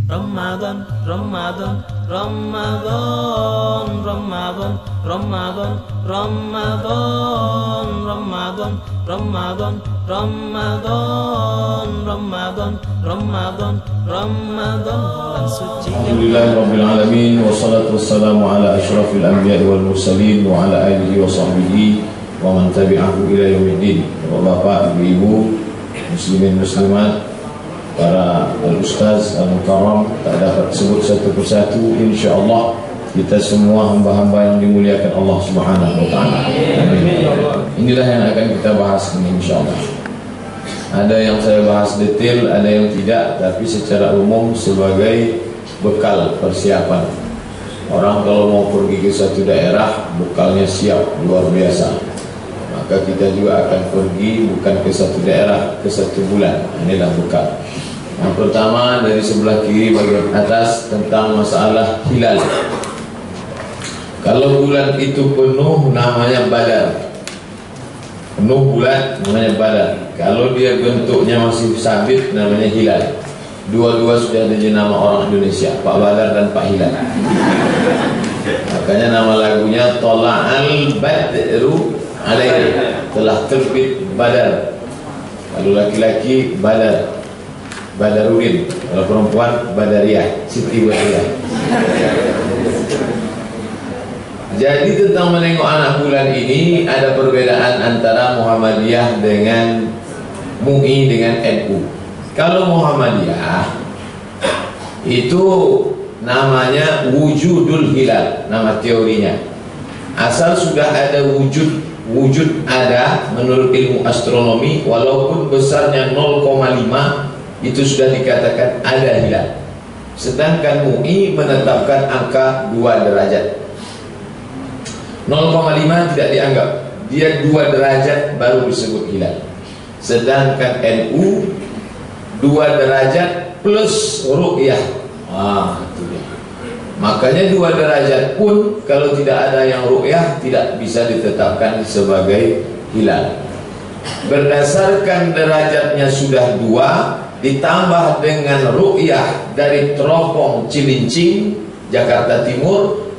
Ramadan, Ramadan, Ramadan, Ramadan, Ramadan, Ramadan, Ramadan, Ramadan, Ramadan, Ramadan, Ramadan, Ramadan, bulan suci. Alhamdulillahirabbil alamin wassalatu wassalamu ala asyrafil anbiya'i wal mursalin wa ala alihi wa sahbihi wa man tabi'ahu ila yaumiddin. Bapak, Ibu, muslimin muslimat, para al-ustaz, al-mukarram, tak dapat sebut satu persatu. InsyaAllah kita semua hamba-hamba yang dimuliakan Allah Subhanahu wa ta'ala. Inilah yang akan kita bahas ini insyaAllah. Ada yang saya bahas detail, ada yang tidak, tapi secara umum sebagai bekal persiapan. Orang kalau mau pergi ke satu daerah, bekalnya siap, luar biasa. Maka kita juga akan pergi bukan ke satu daerah, ke satu bulan. Inilah bekal. Yang pertama dari sebelah kiri bagian atas tentang masalah hilal. Kalau bulan itu penuh namanya badar. Penuh bulan namanya badar. Kalau dia bentuknya masih sabit namanya hilal. Dua-dua sudah ada nama orang Indonesia, Pak Badar dan Pak Hilal. Makanya nama lagunya Tola'al Badru Alaina, telah terbit badar. Kalau laki-laki badar, Badarudin. Kalau perempuan Badariah, Siti Badariah. Jadi tentang menengok anak bulan ini ada perbedaan antara Muhammadiyah dengan MUI dengan NU. Kalau Muhammadiyah itu namanya wujudul hilal, nama teorinya. Asal sudah ada wujud ada menurut ilmu astronomi, walaupun besarnya 0,5 itu sudah dikatakan ada hilal. Sedangkan MUI menetapkan angka 2 derajat. 0,5 tidak dianggap, dia 2 derajat baru disebut hilal. Sedangkan NU 2 derajat plus ru'yah. Itu dia. Makanya 2 derajat pun kalau tidak ada yang ru'yah tidak bisa ditetapkan sebagai hilal. Berdasarkan derajatnya sudah 2 ditambah dengan ru'yah dari teropong Cilincing, Jakarta Timur.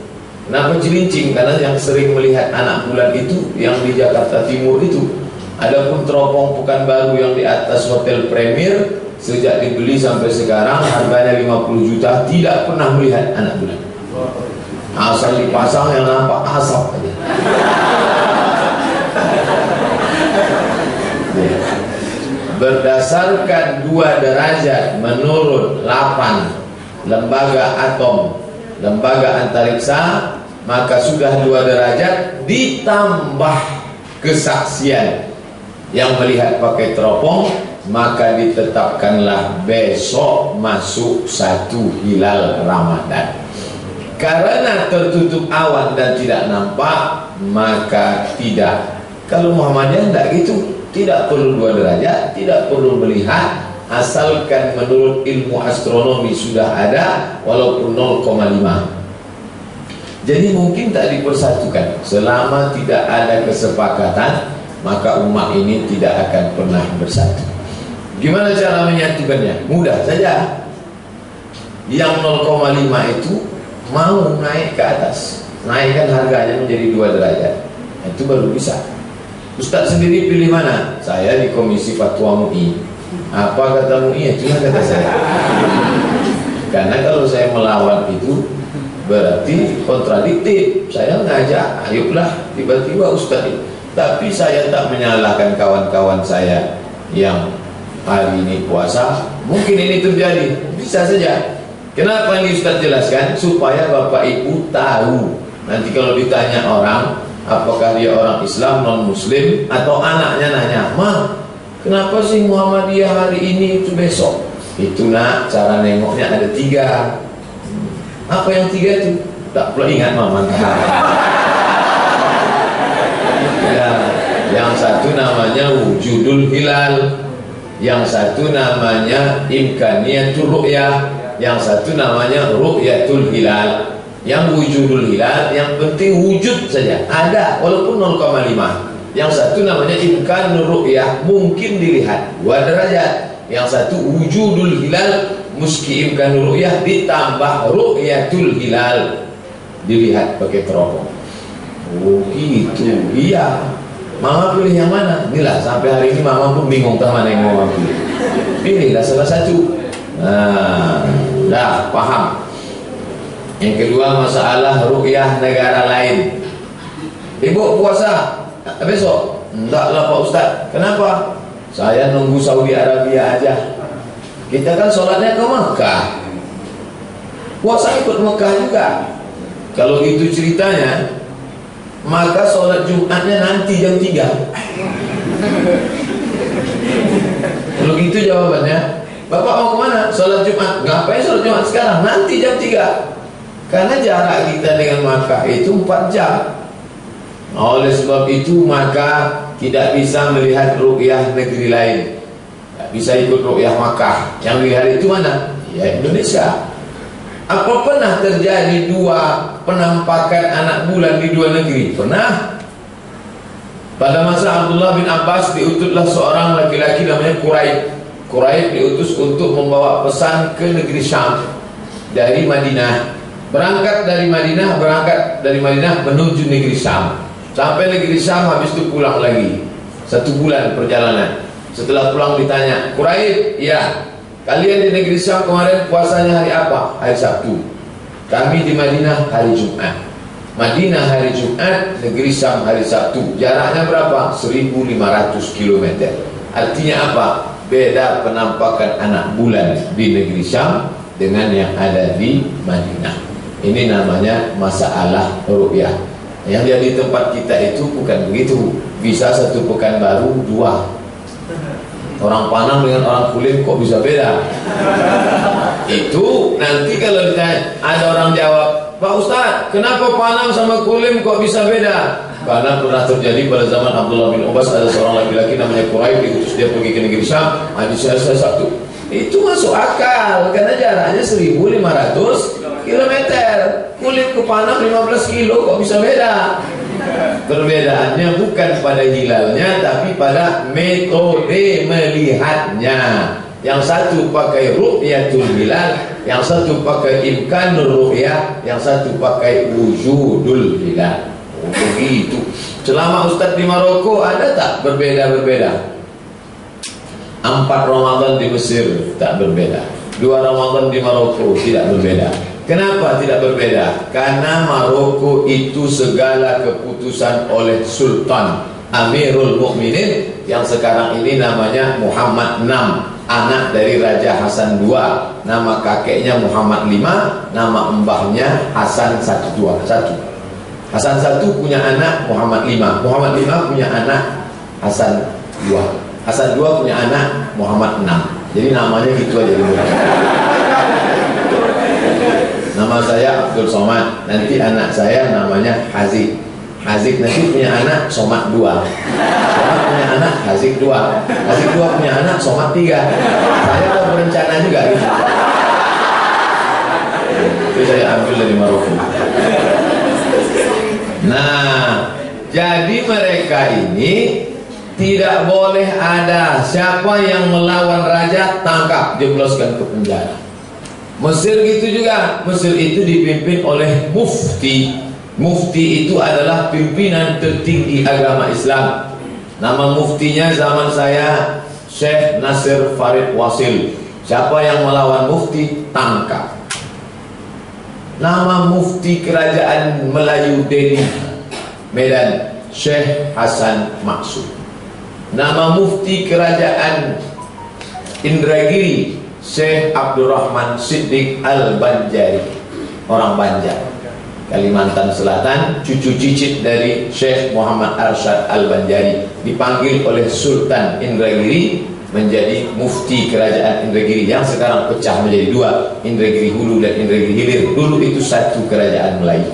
Kenapa Cilincing? Karena yang sering melihat anak bulan itu yang di Jakarta Timur itu. Adapun teropong Pekanbaru yang di atas Hotel Premier, sejak dibeli sampai sekarang harganya 50 juta, tidak pernah melihat anak bulan. Asal dipasang yang nampak asap aja. Berdasarkan 2 derajat menurut 8 lembaga atom, lembaga antariksa, maka sudah 2 derajat ditambah kesaksian yang melihat pakai teropong, maka ditetapkanlah besok masuk 1 hilal Ramadan. Karena tertutup awan dan tidak nampak, maka tidak. Kalau Muhammadiyah tidak gitu, tidak perlu 2 derajat, tidak perlu melihat, asalkan menurut ilmu astronomi sudah ada walaupun 0,5. Jadi mungkin tak dipersatukan. Selama tidak ada kesepakatan, maka umat ini tidak akan pernah bersatu. Gimana cara menyatukannya? Mudah saja. Yang 0,5 itu mau naik ke atas, naikkan harganya menjadi 2 derajat, itu baru bisa. Ustaz sendiri pilih mana? Saya di Komisi Fatwa MUI. Apa kata MUI? Itulah kata saya. Karena kalau saya melawan itu berarti kontradiktif. Saya ngajak, ayolah, tiba-tiba Ustaz itu. Tapi saya tak menyalahkan kawan-kawan saya yang hari ini puasa. Mungkin ini terjadi, bisa saja. Kenapa ini Ustaz jelaskan? Supaya Bapak Ibu tahu. Nanti kalau ditanya orang, apakah dia orang Islam, non-Muslim, atau anaknya nanya, "Ma, kenapa sih Muhammadiyah hari ini itu besok?" Itu nak, cara nengoknya ada 3. Apa yang 3 itu? Tak perlu ingat mama. Ya, yang satu namanya wujudul hilal, yang satu namanya imkaniyatul ru'yah, yang satu namanya ru'yatul hilal. Yang wujudul hilal, yang penting wujud saja, ada walaupun 0,5. Yang satu namanya imkanul ru'yah, mungkin dilihat 2 derajat. Yang satu wujudul hilal, muskiim kan ru'yah ditambah ru'yatul hilal, dilihat pakai teropong. Oh gitu, iya. Mama pilih yang mana? Inilah sampai hari ini mama pun bingung tak mana yang mau pilih. Pilihlah salah satu. Nah, dah paham. Yang kedua masalah ru'yah negara lain. Ibu puasa besok? Enggaklah Pak Ustaz. Kenapa? Saya nunggu Saudi Arabia aja. Kita kan sholatnya ke Mekah, puasa ikut Mekah juga. Kalau gitu ceritanya, maka sholat Jumatnya nanti jam 3. Kalau gitu jawabannya, Bapak mau kemana? Sholat Jumat. Ngapain sholat Jumat sekarang? Nanti jam 3. Karena jarak kita dengan Makkah itu 4 jam. Oleh sebab itu maka tidak bisa melihat ru'yah negeri lain, tidak bisa ikut ru'yah Makkah. Yang dilihat itu mana? Ya Indonesia. Apa pernah terjadi 2 penampakan anak bulan di 2 negeri? Pernah. Pada masa Abdullah bin Abbas diutuslah seorang laki-laki namanya Quraib. Quraib diutus untuk membawa pesan ke negeri Syam dari Madinah. Berangkat dari Madinah menuju negeri Syam. Sampai negeri Syam, habis itu pulang lagi 1 bulan perjalanan. Setelah pulang ditanya, Quraib, ya, kalian di negeri Syam kemarin puasanya hari apa? Hari Sabtu. Kami di Madinah hari Jumat. Madinah hari Jumat, negeri Syam hari Sabtu. Jaraknya berapa? 1500 km. Artinya apa? Beda penampakan anak bulan di negeri Syam dengan yang ada di Madinah. Ini namanya masalah ru'yah. Yang jadi tempat kita itu bukan begitu. Bisa 1 pekan baru 2. Orang Panang dengan orang Kulim kok bisa beda? Itu nanti kalau ada orang jawab, Pak Ustaz, kenapa Panang sama Kulim kok bisa beda? Karena pernah terjadi pada zaman Abdullah bin Abbas, ada seorang laki-laki namanya Quraib, diutus dia pergi ke negeri Syam, hadis selesai Sabtu. Itu masuk akal karena jaraknya 1500 km. Kulit ke Panang 15 kilo kok bisa beda? Perbedaannya bukan pada hilalnya, tapi pada metode melihatnya. Yang satu pakai ru'yatul hilal, yang satu pakai imkanur ru'yah, yang satu pakai wujudul hilal. Begitu. Selama Ustadz di Maroko ada tak berbeda-berbeda? 4 Ramadan di Mesir tak berbeda, 2 Ramadan di Maroko tidak berbeda. Kenapa tidak berbeda? Karena Maroko itu segala keputusan oleh Sultan Amirul Mukminin yang sekarang ini namanya Muhammad VI, anak dari Raja Hasan II. Nama kakeknya Muhammad V, nama mbahnya Hasan I. Hasan I punya anak Muhammad V, Muhammad V punya anak Hasan II, Hasan II punya anak Muhammad VI. Jadi namanya gitu aja dulu. Nama saya Abdul Somad, nanti anak saya namanya Hazik. Hazik nanti punya anak Somad 2, Somad punya anak Hazik 2, Hazik 2 punya anak Somad 3. Saya udah berencana juga gitu. Itu saya ambil dari Maroko. Nah, jadi mereka ini tidak boleh ada siapa yang melawan raja tangkap, jebloskan ke penjara. Mesir gitu juga. Mesir itu dipimpin oleh mufti. Mufti itu adalah pimpinan tertinggi agama Islam. Nama muftinya zaman saya Syekh Nasir Farid Wasil. Siapa yang melawan mufti tangkap. Nama mufti kerajaan Melayu Delhi Medan Syekh Hasan Maksud. Nama mufti kerajaan Indragiri Syekh Abdurrahman Siddiq Al-Banjari, orang Banjar, Kalimantan Selatan, cucu cicit dari Syekh Muhammad Arsyad Al-Banjari, dipanggil oleh Sultan Indragiri menjadi mufti kerajaan Indragiri yang sekarang pecah menjadi 2, Indragiri Hulu dan Indragiri Hilir. Dulu itu satu kerajaan Melayu.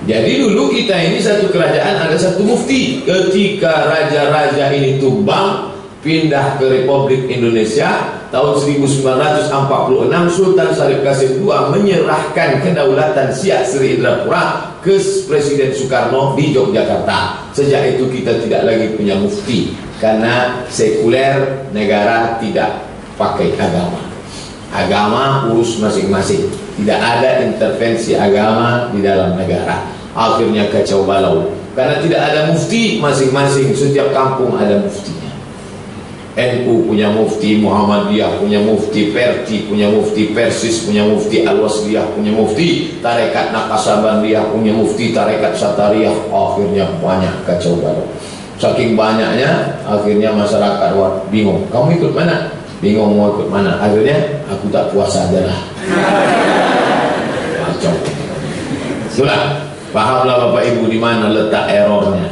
Jadi dulu kita ini satu kerajaan, ada satu mufti. Ketika raja-raja ini tumbang, pindah ke Republik Indonesia tahun 1946, Sultan Syarif Qasim II menyerahkan kedaulatan Siak Sri Indrapura ke Presiden Soekarno di Yogyakarta. Sejak itu kita tidak lagi punya mufti karena sekuler, negara tidak pakai agama. Agama urus masing-masing. Tidak ada intervensi agama di dalam negara. Akhirnya kacau balau. Karena tidak ada mufti masing-masing. Setiap kampung ada muftinya. NU punya mufti, Muhammadiyah punya mufti, Perti punya mufti, Persis punya mufti, Al-Wasliyah punya mufti, Tarekat Naqasabandiyah punya mufti, Tarekat Satariyah. Akhirnya banyak kacau balau. Saking banyaknya, akhirnya masyarakat bingung. Kamu ikut mana? Bingung mau ikut mana. Akhirnya aku tak puasa aja lah. Macam itulah. Pahamlah Bapak Ibu di mana letak errornya.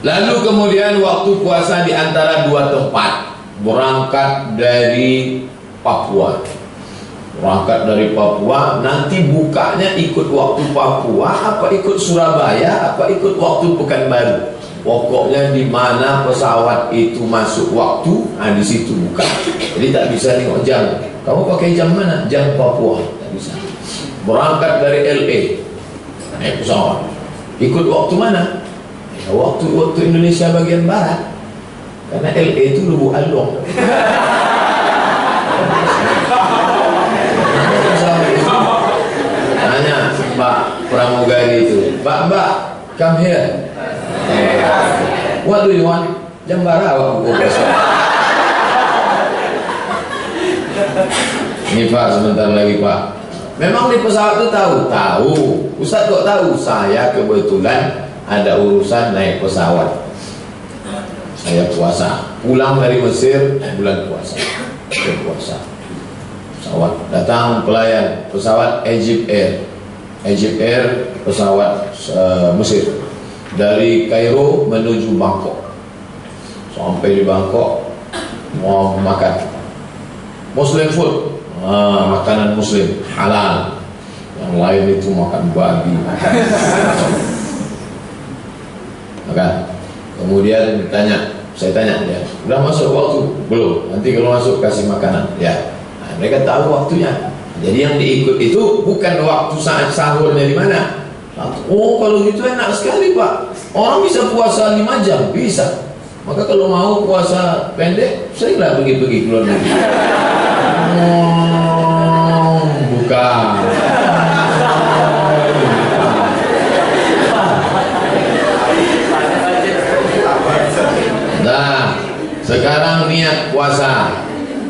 Lalu kemudian waktu puasa di antara dua tempat. Berangkat dari Papua. Nanti bukanya ikut waktu Papua, apa ikut Surabaya, apa ikut waktu Pekanbaru. Pokoknya di mana pesawat itu masuk waktu, di situ buka. Jadi tak bisa tengok jam. Kamu pakai jam mana? Jam Papua. Tak bisa. Berangkat dari LA, naik pesawat. Ikut waktu mana? Waktu Indonesia bagian barat. Karena LA itu Lubuk Along. Tanya Mbak pramugari itu, Mbak, come here. What do you want? Jam barat waktu pesawat. Ini Pak, sebentar lagi Pak. Memang di pesawat itu tahu. Ustaz kok tahu? Saya kebetulan ada urusan naik pesawat. Saya puasa. Pulang dari Mesir bulan puasa. Puasa. Pesawat datang pelayan pesawat Egypt Air pesawat Mesir dari Kairo menuju Bangkok. Sampai di Bangkok mau makan Muslim food, makanan Muslim halal. Yang lain itu makan babi. Maka kemudian saya tanya dia, udah masuk waktu? Belum. Nanti kalau masuk kasih makanan. Ya. Nah, mereka tahu waktunya. Jadi yang diikut itu bukan waktu saat sahurnya di mana. Oh, kalau gitu enak sekali Pak. Orang bisa puasa 5 jam, bisa. Maka kalau mau puasa pendek, seringlah pergi-pergi keluar negeri. Bukan. Nah, sekarang niat puasa.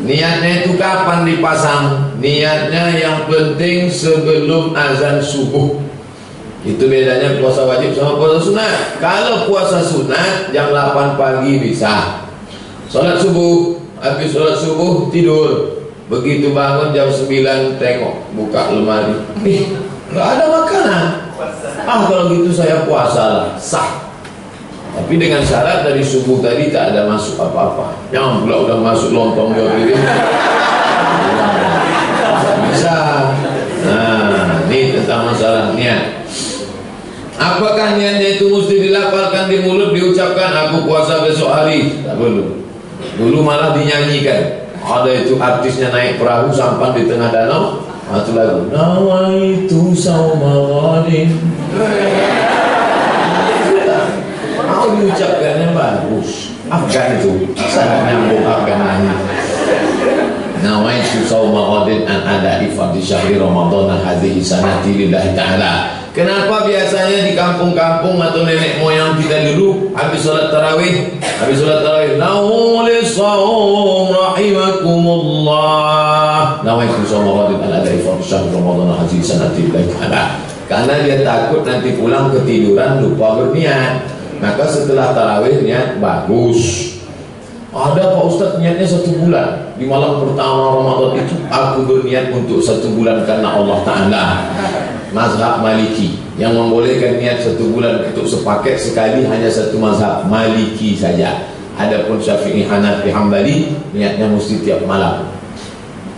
Niatnya itu kapan dipasang? Niatnya yang penting sebelum azan subuh. Itu bedanya puasa wajib sama puasa sunat. Kalau puasa sunat jam 8 pagi bisa. Sholat subuh, habis sholat subuh tidur. Begitu bangun jam 9 tengok, buka lemari. Gak ada makanan. Kalau gitu saya puasa lah, sah. Tapi dengan syarat dari subuh tadi tak ada masuk apa-apa. Yang pula udah masuk lontong diri. Bisa. Nah, ini tentang masalah niat. Apakah niatnya itu mesti dilafalkan di mulut, diucapkan aku puasa besok hari? Tak perlu. Dulu malah dinyanyikan. Ada itu artisnya naik perahu sampan di tengah danau. Itu lagu. Nawaitu saumawadin. Mau diucapkannya bagus. Afgan itu sangat nyambung Afgan nanya. Nawaitu saumawadin an ada'i fardhi syahri Ramadan hadhihi sanati lillahi ta'ala. Kenapa biasanya di kampung-kampung atau nenek moyang kita dulu habis sholat tarawih nawli sawm rahimakumullah nawaitu sawmawadin al-adai fardhi syahri Ramadan hadhihi sanati lillahi ta'ala. Karena dia takut nanti pulang ketiduran lupa berniat. Maka setelah tarawih niat bagus. Ada Pak Ustaz niatnya 1 bulan. Di malam pertama Ramadan itu aku berniat untuk 1 bulan karena Allah Ta'ala. Mazhab Maliki yang membolehkan niat 1 bulan untuk sepaket sekali hanya 1 mazhab Maliki saja. Adapun Syafi'i, Hanafi, Hambali niatnya mesti tiap malam.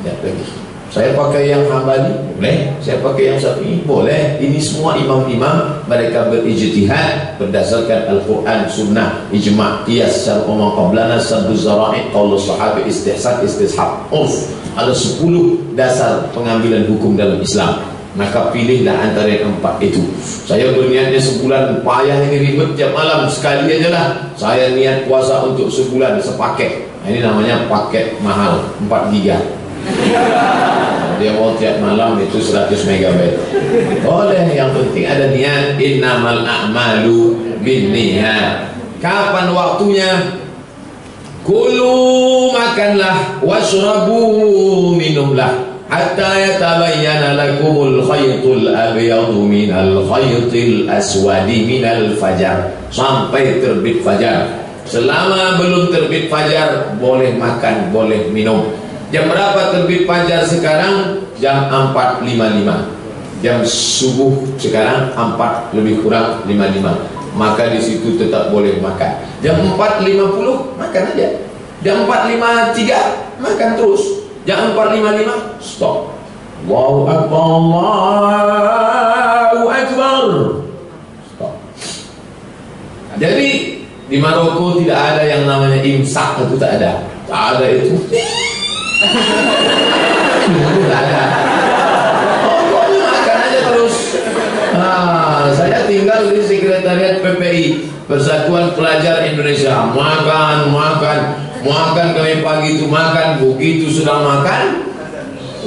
Tiap pagi. Saya pakai yang Hambali boleh, saya pakai yang Syafi'i boleh. Ini semua imam-imam mereka berijtihad berdasarkan Al-Quran, Sunnah, Ijma', Qiyas, Syar'u ma qablana, Saddu Zara'i, Qaulus Sahabi, Istihsan, Istishab, Urf. Ada 10 dasar pengambilan hukum dalam Islam. Maka pilihlah antara yang 4 itu. Saya berniatnya sebulan, payah ini ribet tiap malam, sekali aja lah. Saya niat puasa untuk sebulan sepaket. Ini namanya paket mahal 4 giga. Dia mau tiap malam itu 100 megabyte. Boleh, yang penting ada niat. Innamal a'malu binniyat. Kapan waktunya? Kulu, makanlah, washrabu, minumlah, hatta yatabayyana lakumul khaytul abyadu minal khaytil aswadi minal fajar, sampai terbit fajar. Selama belum terbit fajar boleh makan, boleh minum. Jam berapa terbit fajar sekarang? Jam 4.55. Jam subuh sekarang 4 lebih kurang 55. Maka di situ tetap boleh makan. Jam 4.50 makan aja. Jam 4.53 makan terus. Jam 4.55 stop. Allahu Akbar, Allahu Akbar. Stop. Jadi di Maroko tidak ada yang namanya imsak, itu tak ada. Tak ada itu. Tidak ada. Pokoknya makan aja terus. Saya tinggal di sekretariat PPI, Persatuan Pelajar Indonesia. Makan kami pagi itu makan. Begitu sudah makan,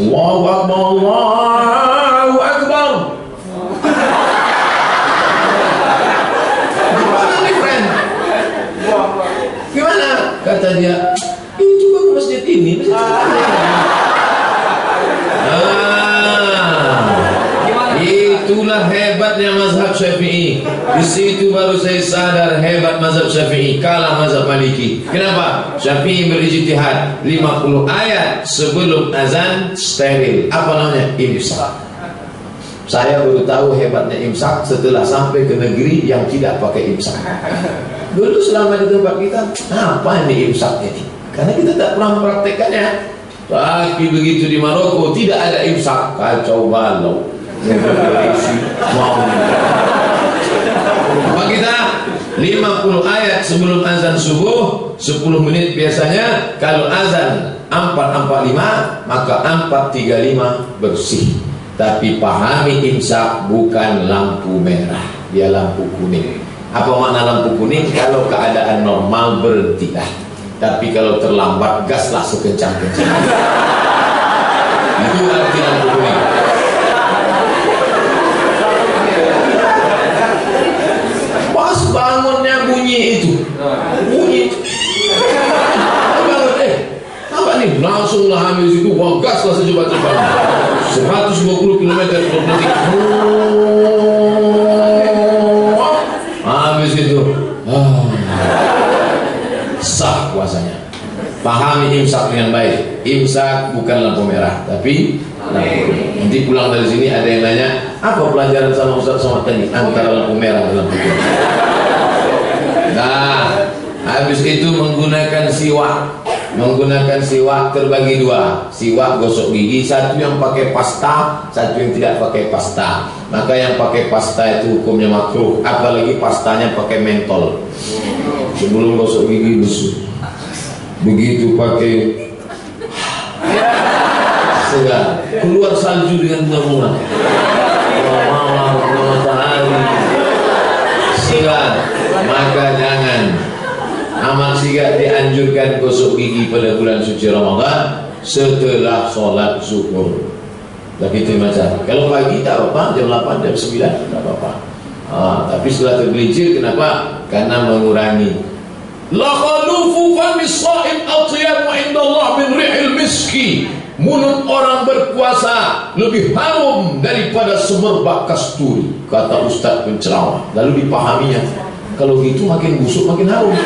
Allahu Akbar, Allahu Akbar. Gimana nih, friend? Gimana? Kata dia, coba ke masjid ini, itulah hebatnya mazhab Syafi'i. Di situ baru saya sadar hebat mazhab Syafi'i, kalah mazhab Maliki. Kenapa? Syafi'i berijtihad 50 ayat sebelum azan steril. Apa namanya? Imsak. Saya baru tahu hebatnya imsak setelah sampai ke negeri yang tidak pakai imsak. Dulu selama di tempat kita, apa ini imsak ini? Karena kita tak pernah mempraktekannya. Tapi begitu di Maroko tidak ada imsak, kacau balau. Apa kita 50 ayat sebelum azan subuh, 10 menit biasanya. Kalau azan 4.45 maka 4.35 bersih. Tapi pahami imsak bukan lampu merah, dia lampu kuning. Apa makna lampu kuning? Kalau keadaan normal berhentilah, tapi kalau terlambat gaslah sekencang-kencang. Itu arti lampu kuning. Pas bangunnya bunyi itu, bunyi. Bangun apa nih? Langsunglah ambil situ, gaslah secepat-cepatnya. 120 km per detik. Habis itu sah puasanya. Pahami imsak dengan baik. Imsak bukan lampu merah, tapi lampu kuning. Nanti pulang dari sini ada yang nanya, apa pelajaran sama Ustaz Somad tadi antara lampu merah dan lampu kuning? Nah, habis itu menggunakan siwak. Menggunakan siwak terbagi dua. Siwak gosok gigi, satu yang pakai pasta, satu yang tidak pakai pasta. Maka yang pakai pasta itu hukumnya makruh, apalagi pastanya pakai mentol. Sebelum gosok gigi basuh. Begitu pakai segar, keluar salju dengan bunga-bunga. Matahari segar, maka jangan. Amal sigat dianjurkan gosok gigi pada bulan suci Ramadan setelah sholat zuhur. Begitu macam. Kalau pagi tak apa-apa, jam 8, jam 9 tak apa-apa. Tapi setelah tergelincir, kenapa? Karena mengurangi. La khalufu famis sha'im atyabu indallah min rihil miski. Mulut orang berpuasa lebih harum daripada semerbak kasturi, kata Ustaz penceramah. Lalu dipahaminya, kalau gitu makin busuk makin harum.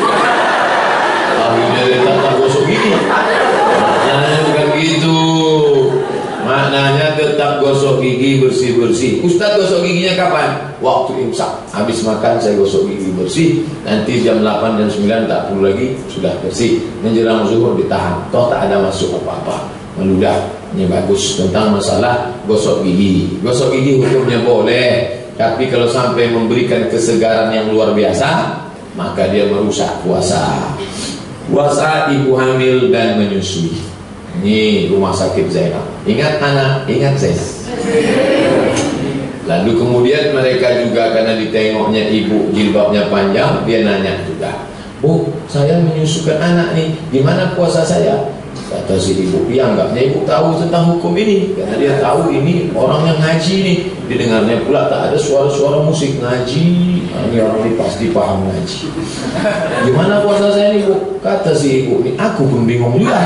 Akhirnya dia tak gosok gigi. Maknanya bukan gitu. Maknanya tetap gosok gigi bersih-bersih. Ustaz gosok giginya kapan? Waktu imsak. Habis makan saya gosok gigi bersih. Nanti jam 8 jam 9 tak perlu lagi, sudah bersih. Menjelang zuhur ditahan. Toh tak ada masuk apa-apa. Meludah. Ini bagus tentang masalah gosok gigi. Gosok gigi hukumnya boleh, tapi kalau sampai memberikan kesegaran yang luar biasa, maka dia merusak puasa. Puasa ibu hamil dan menyusui. Ini rumah sakit Zainab. Ingat anak, ingat Zainab. Lalu kemudian mereka juga karena ditengoknya ibu jilbabnya panjang, dia nanya juga, Bu, saya menyusukan anak nih, gimana puasa saya? Kata si ibu, ya enggaknya ibu tahu tentang hukum ini, karena dia tahu ini orang yang ngaji nih. Didengarnya pula tak ada suara-suara musik ngaji. Ini orang ini pasti paham ngaji. Gimana puasa saya nih bu? Kata si ibu, ini aku pun bingung juga.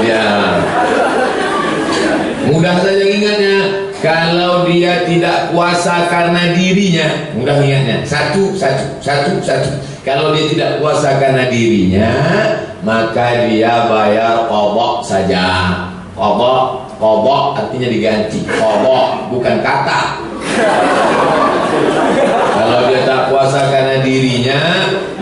Ya. Mudah saja ingatnya. Kalau dia tidak puasa karena dirinya, mudah ingatnya. Satu. Kalau dia tidak puasa karena dirinya, maka dia bayar qadha saja. Qadha artinya diganti. Qadha bukan kata. Kalau dia tak puasa karena dirinya,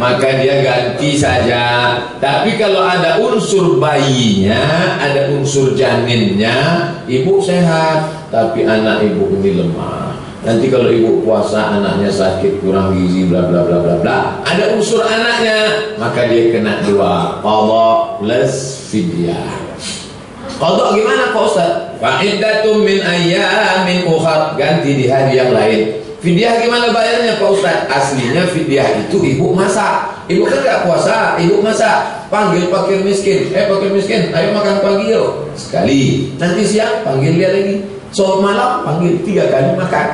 maka dia ganti saja. Tapi kalau ada unsur bayinya, ada unsur janinnya, ibu sehat, tapi anak ibu ini lemah. Nanti kalau ibu puasa anaknya sakit, kurang gizi, bla bla bla bla bla, ada unsur anaknya, maka dia kena dua, qadha plus fidyah. Qadha gimana Pak Ustaz? Fa'iddatum min ayyamin ukhar, ganti di hari yang lain. Fidyah gimana bayarnya Pak Ustaz? Aslinya fidyah itu ibu masak. Ibu kan gak puasa, ibu masak. Panggil fakir miskin, fakir miskin, ayo makan pagi yuk. Sekali. Nanti siang panggil dia lagi. Sore malam panggil 3 kali makan.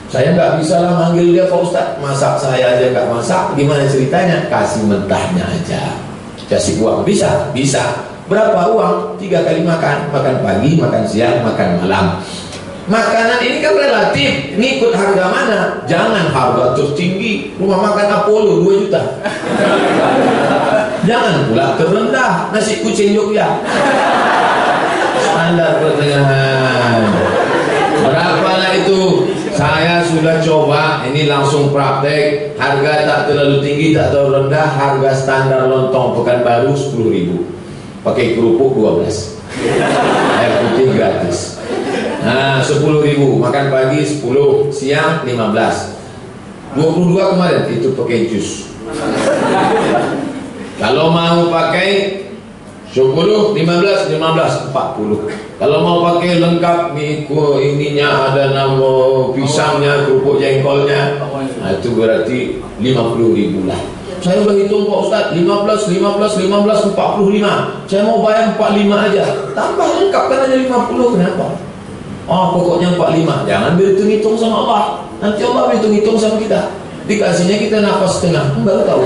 Saya nggak bisa lah manggil dia Pak Ustaz, masak saya aja nggak masak. Gimana ceritanya? Kasih mentahnya aja. Kasih uang bisa? Bisa. Berapa uang? 3 kali makan. Makan pagi, makan siang, makan malam. Makanan ini kan relatif, ngikut harga mana? Jangan harga tertinggi. Rumah makan Apollo 2 juta. Jangan pula terendah, nasi kucing Jogja. Standar pertengahan. Berapalah itu? Saya sudah coba, ini langsung praktek. Harga tak terlalu tinggi, tak terlalu rendah. Harga standar lontong Pekanbaru 10.000. Pakai kerupuk 12. Air putih gratis. Nah, 10.000. Makan pagi 10, siang 15. 22 kemarin itu pakai jus. Kalau mau pakai 10, 15, 40. Kalau mau pakai lengkap ininya ada nama pisangnya, kerupuk jengkolnya, nah itu berarti 50.000 lah. Saya udah hitung Pak Ustaz, 15, 45. Saya mau bayar 45 aja. Tambah lengkap kan aja 50, kenapa? Oh pokoknya 45. Jangan berhitung-hitung sama Allah. Nanti Allah berhitung-hitung sama kita. Dikasihnya kita nafas setengah, baru tahu.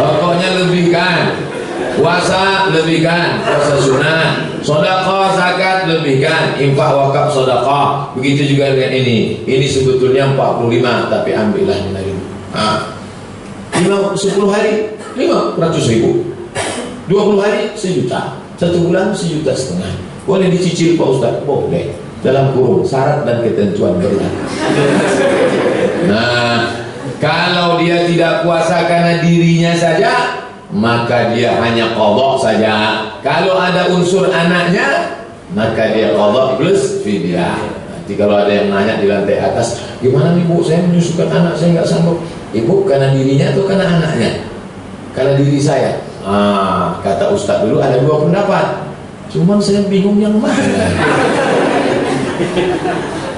Pokoknya lebihkan. Puasa lebihkan, puasa sunnah. Sedekah zakat lebihkan, infak wakaf sedekah. Begitu juga dengan ini. Ini sebetulnya 45, tapi ambillah dari 10 hari 500.000. 20 hari 1 juta. 1 bulan 1,5 juta. Boleh dicicil Pak Ustaz? Boleh. Dalam kurung syarat dan ketentuan berlaku. Nah, kalau dia tidak puasa karena dirinya saja, maka dia hanya qadha saja. Kalau ada unsur anaknya, maka dia qadha plus fidyah. Nanti kalau ada yang nanya di lantai atas, gimana nih Bu, saya menyusukan anak, saya nggak sanggup. Ibu karena dirinya atau karena anaknya? Karena diri saya. Kata Ustaz dulu ada 2 pendapat. Cuman saya bingung yang mana.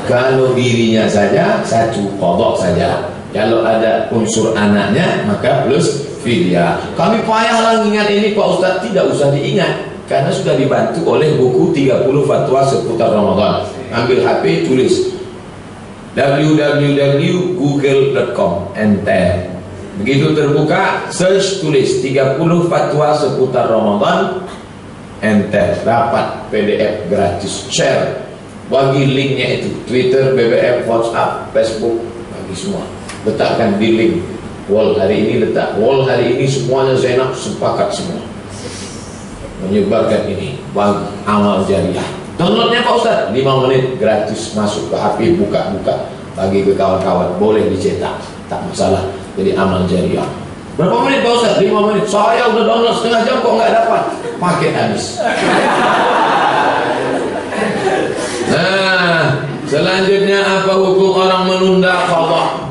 Kalau dirinya saja 1 qadha saja. Kalau ada unsur anaknya, maka plus fidyah. Kami payahlah ingat ini Pak Ustaz. Tidak usah diingat, karena sudah dibantu oleh buku 30 fatwa seputar Ramadan. Ambil HP, tulis www.google.com, enter. Begitu terbuka, search, tulis 30 fatwa seputar Ramadan, enter. Dapat PDF gratis, share. Bagi linknya itu, Twitter, BBM, WhatsApp, Facebook, bagi semua. Letakkan di link wall hari ini, letak wall hari ini, semuanya Zainab sepakat semua menyebarkan ini bagi amal jariah. Downloadnya Pak Ustaz 5 menit gratis, masuk ke HP, buka-buka, bagi ke kawan-kawan, boleh dicetak, tak masalah, jadi amal jariah. Berapa menit Pak Ustaz? 5 menit. Saya udah download setengah jam kok nggak dapat, paket habis. Nah, selanjutnya apa hukum orang menunda qadha?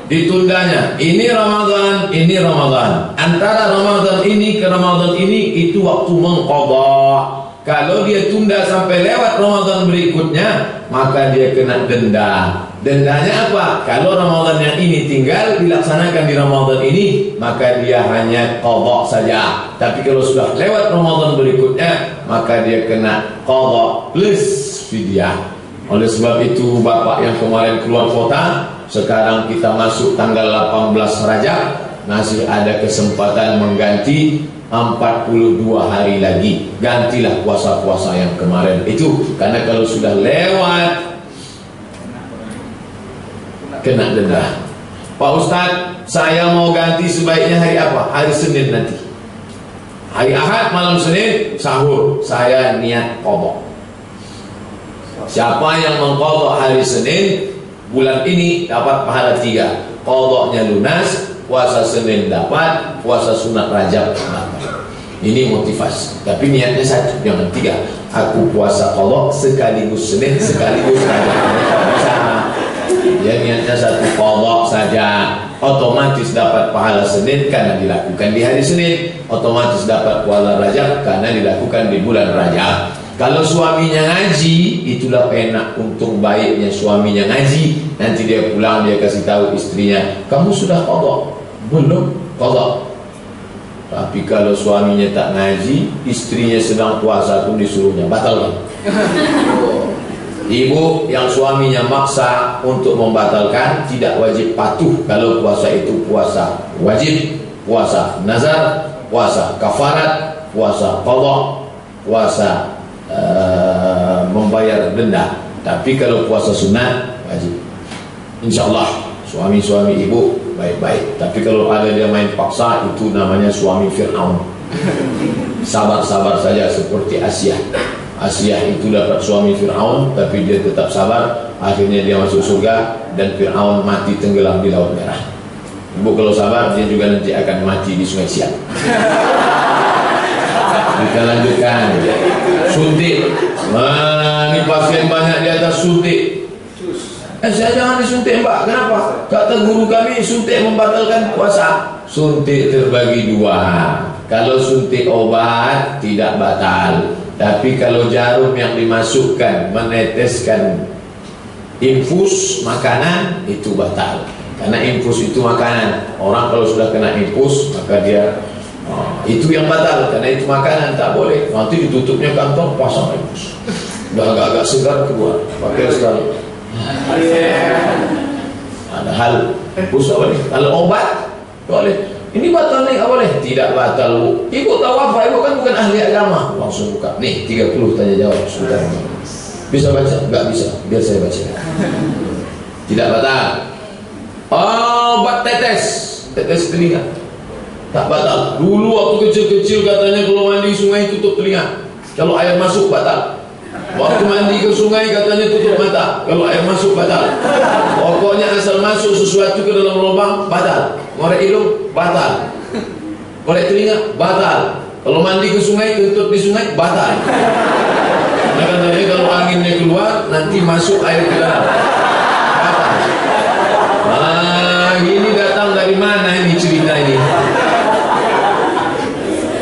Ditundanya, ini Ramadan, ini Ramadan. Antara Ramadan ini ke Ramadan ini, itu waktu mengqadha. Kalau dia tunda sampai lewat Ramadan berikutnya, maka dia kena denda. Dendanya apa? Kalau Ramadan yang ini tinggal dilaksanakan di Ramadan ini, maka dia hanya qadha saja. Tapi kalau sudah lewat Ramadan berikutnya, maka dia kena qadha plus fidyah. Oleh sebab itu, Bapak yang kemarin keluar kota, sekarang kita masuk tanggal 18 Rajab, masih ada kesempatan mengganti 42 hari lagi. Gantilah puasa-puasa yang kemarin itu, karena kalau sudah lewat kena denda. Pak Ustadz, saya mau ganti, sebaiknya hari apa? Hari Senin nanti. Hari Ahad malam Senin sahur, saya niat qadha. Siapa yang mengqadha hari Senin bulan ini dapat pahala 3. Qadhanya lunas, puasa Senin dapat, puasa sunat Rajab dapat. Ini motivasi. Tapi niatnya satu, jangan 3. Aku puasa qadha sekaligus Senin sekaligus Rajab. Bisa. Ya, niatnya satu, qadha saja. Otomatis dapat pahala Senin karena dilakukan di hari Senin. Otomatis dapat pahala Rajab karena dilakukan di bulan Rajab. Kalau suaminya ngaji, itulah enak, untung baiknya suaminya ngaji. Nanti dia pulang, dia kasih tahu istrinya, kamu sudah qadha? Belum qadha. Tapi kalau suaminya tak ngaji, istrinya sedang puasa pun disuruhnya batalkan. Ibu yang suaminya maksa untuk membatalkan, tidak wajib patuh. Kalau puasa itu puasa wajib, puasa nazar, puasa kafarat, puasa qadha, puasa membayar denda. Tapi kalau puasa sunat wajib. InsyaAllah suami-suami ibu baik-baik. Tapi kalau ada dia main paksa, itu namanya suami Fir'aun. Sabar-sabar saja seperti Asyah. Asyah itu dapat suami Fir'aun, tapi dia tetap sabar. Akhirnya dia masuk surga, dan Fir'aun mati tenggelam di Laut Merah. Ibu kalau sabar, dia juga nanti akan mati di Sungai Siak. Kita lanjutkan. Suntik. Ini pasien banyak di atas suntik. Saya jangan disuntik, Mbak. Kenapa? Kata guru kami, suntik membatalkan puasa. Suntik terbagi 2. Kalau suntik obat tidak batal. Tapi kalau jarum yang dimasukkan meneteskan infus makanan, itu batal. Karena infus itu makanan. Orang kalau sudah kena infus, maka dia itu yang batal, karena itu makanan, tak boleh. Nanti ditutupnya kantong, pasang infus. Udah agak-agak segar keluar, pakai sekali. Ada hal infus tak boleh. Kalau obat boleh. Ini batal nih, tak boleh. Tidak batal. Ibu tahu apa? Ibu kan bukan ahli agama. Langsung buka. Nih 30 tanya jawab. Sudah. Bisa baca? Enggak bisa. Biar saya baca. Tidak batal. Obat tetes, tetes telinga. Tak batal. Dulu waktu kecil-kecil katanya kalau mandi sungai tutup telinga. Kalau air masuk batal. Waktu mandi ke sungai katanya tutup mata. Kalau air masuk batal. Pokoknya asal masuk sesuatu ke dalam lubang batal. Ngorek hidung batal. Ngorek telinga batal. Kalau mandi ke sungai, tutup di sungai batal. Nah katanya kalau anginnya keluar, nanti masuk air ke dalam. Batal. Ini datang dari mana ini cerita ini?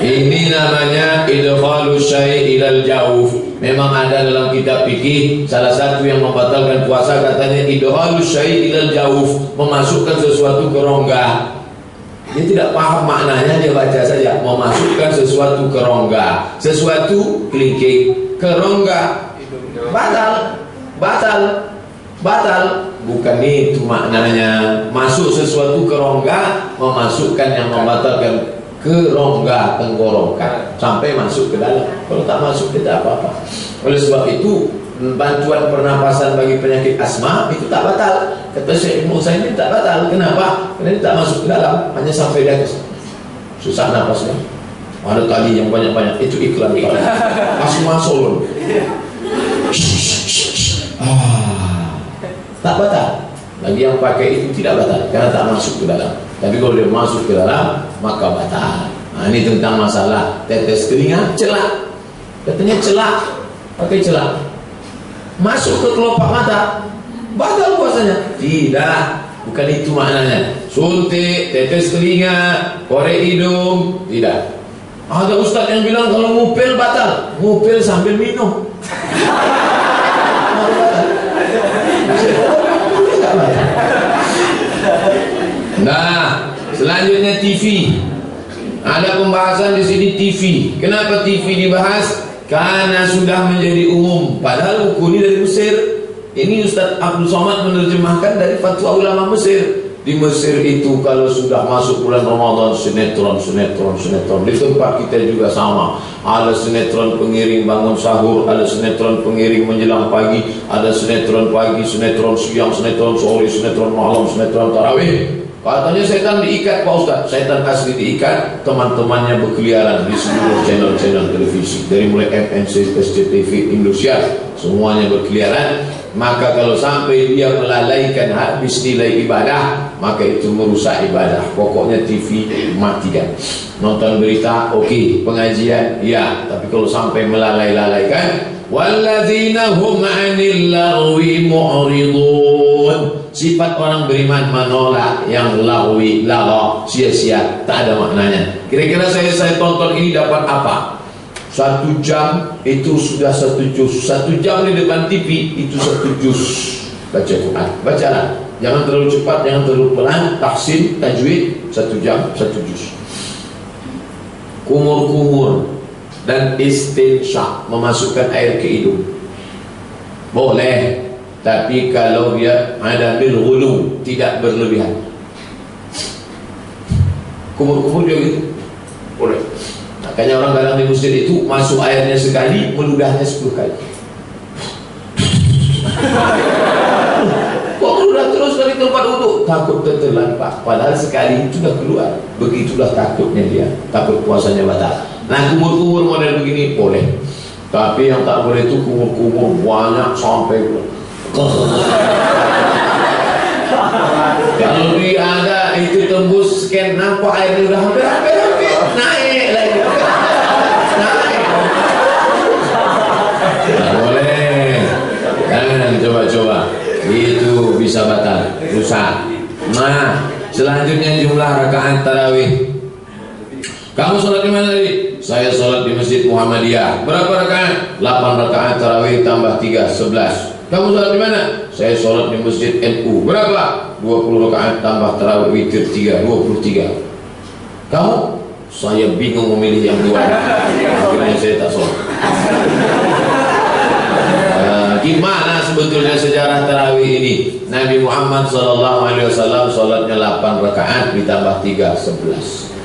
Ini namanya idkhalu syai' ilal jawf. Memang ada dalam kitab fikih, salah satu yang membatalkan puasa katanya idkhalu syai' ilal jawf, memasukkan sesuatu ke rongga. Dia tidak paham maknanya, dia baca saja, memasukkan sesuatu ke rongga. Sesuatu kelingking ke rongga. Batal. Batal. Batal. Bukan itu maknanya. Masuk sesuatu ke rongga, memasukkan yang membatalkan ke rongga tenggorokan sampai masuk ke dalam. Kalau tak masuk tidak apa-apa. Oleh sebab itu bantuan pernapasan bagi penyakit asma itu tak batal. Kata Syekh Ibnu Utsaimin tak batal. Kenapa? Karena dia tak masuk ke dalam, hanya sampai dia susah napasnya. Ada tali yang banyak-banyak, itu iklan tali. Asma Solo. Tak batal. Bagi yang pakai itu tidak batal karena tak masuk ke dalam. Tapi kalau dia masuk ke dalam, maka batal. Nah, ini tentang masalah tetes telinga, celak. Katanya celak, pakai celak. Masuk ke kelopak mata, batal puasanya. Tidak, bukan itu maknanya. Suntik, tetes telinga, korek hidung, tidak. Ada ustaz yang bilang kalau ngupil batal, ngupil sambil minum. Nah, selanjutnya TV. Ada pembahasan di sini TV. Kenapa TV dibahas? Karena sudah menjadi umum. Padahal buku ini dari Mesir. Ini Ustaz Abdul Somad menerjemahkan dari fatwa ulama Mesir. Di Mesir itu kalau sudah masuk bulan Ramadan, sinetron. Di tempat kita juga sama. Ada sinetron pengiring bangun sahur, ada sinetron pengiring menjelang pagi, ada sinetron pagi, sinetron siang, sinetron sore, sinetron malam, sinetron tarawih. Katanya setan diikat Pak Ustaz. Setan asli diikat, teman-temannya berkeliaran di seluruh channel-channel televisi. Dari mulai MNC, SCTV, Indosiar, semuanya berkeliaran. Maka kalau sampai dia melalaikan habis nilai ibadah, maka itu merusak ibadah. Pokoknya TV matikan. Nonton berita oke, pengajian ya, tapi kalau sampai melalaikan, walladzina hum 'anil lagwi mu'ridun. Sifat orang beriman menolak yang lagwi, lagha, sia-sia, tak ada maknanya. Kira-kira saya tonton ini dapat apa? 1 jam itu sudah 1 juz. 1 jam di depan TV itu 1 juz baca Quran. Bacalah, jangan terlalu cepat, jangan terlalu pelan. Tahsin, tajwid, 1 jam 1 juz. Kumur-kumur dan istinsyak, memasukkan air ke hidung boleh, tapi kalau dia ada bil ghulu, tidak berlebihan. Kumur-kumur dia gitu boleh. Makanya orang dalam di masjid itu masuk airnya sekali, meludahnya 10 kali. Kok meludah terus dari tempat wudhu? Takut terlambat. Padahal sekali sudah keluar. Begitulah takutnya dia. Takut puasanya batal. Nah, kumur-kumur model begini boleh. Tapi yang tak boleh itu kumur-kumur banyak sampai kalau dia ada itu tembus scan, nampak airnya udah hampir naik lagi. Nah, boleh. Jangan coba-coba. Itu bisa batal, rusak. Nah, selanjutnya jumlah rakaat tarawih. Kamu sholat di mana tadi? Saya sholat di Masjid Muhammadiyah. Berapa rakaat? 8 rakaat tarawih tambah 3, 11. Kamu sholat di mana? Saya sholat di Masjid NU. Berapa? 20 rakaat tambah tarawih witir 3, 23. Kamu? Saya bingung memilih yang dua. Akhirnya saya tak sholat. Gimana sebetulnya sejarah tarawih ini? Nabi Muhammad SAW sholatnya 8 rakaat ditambah 3, 11.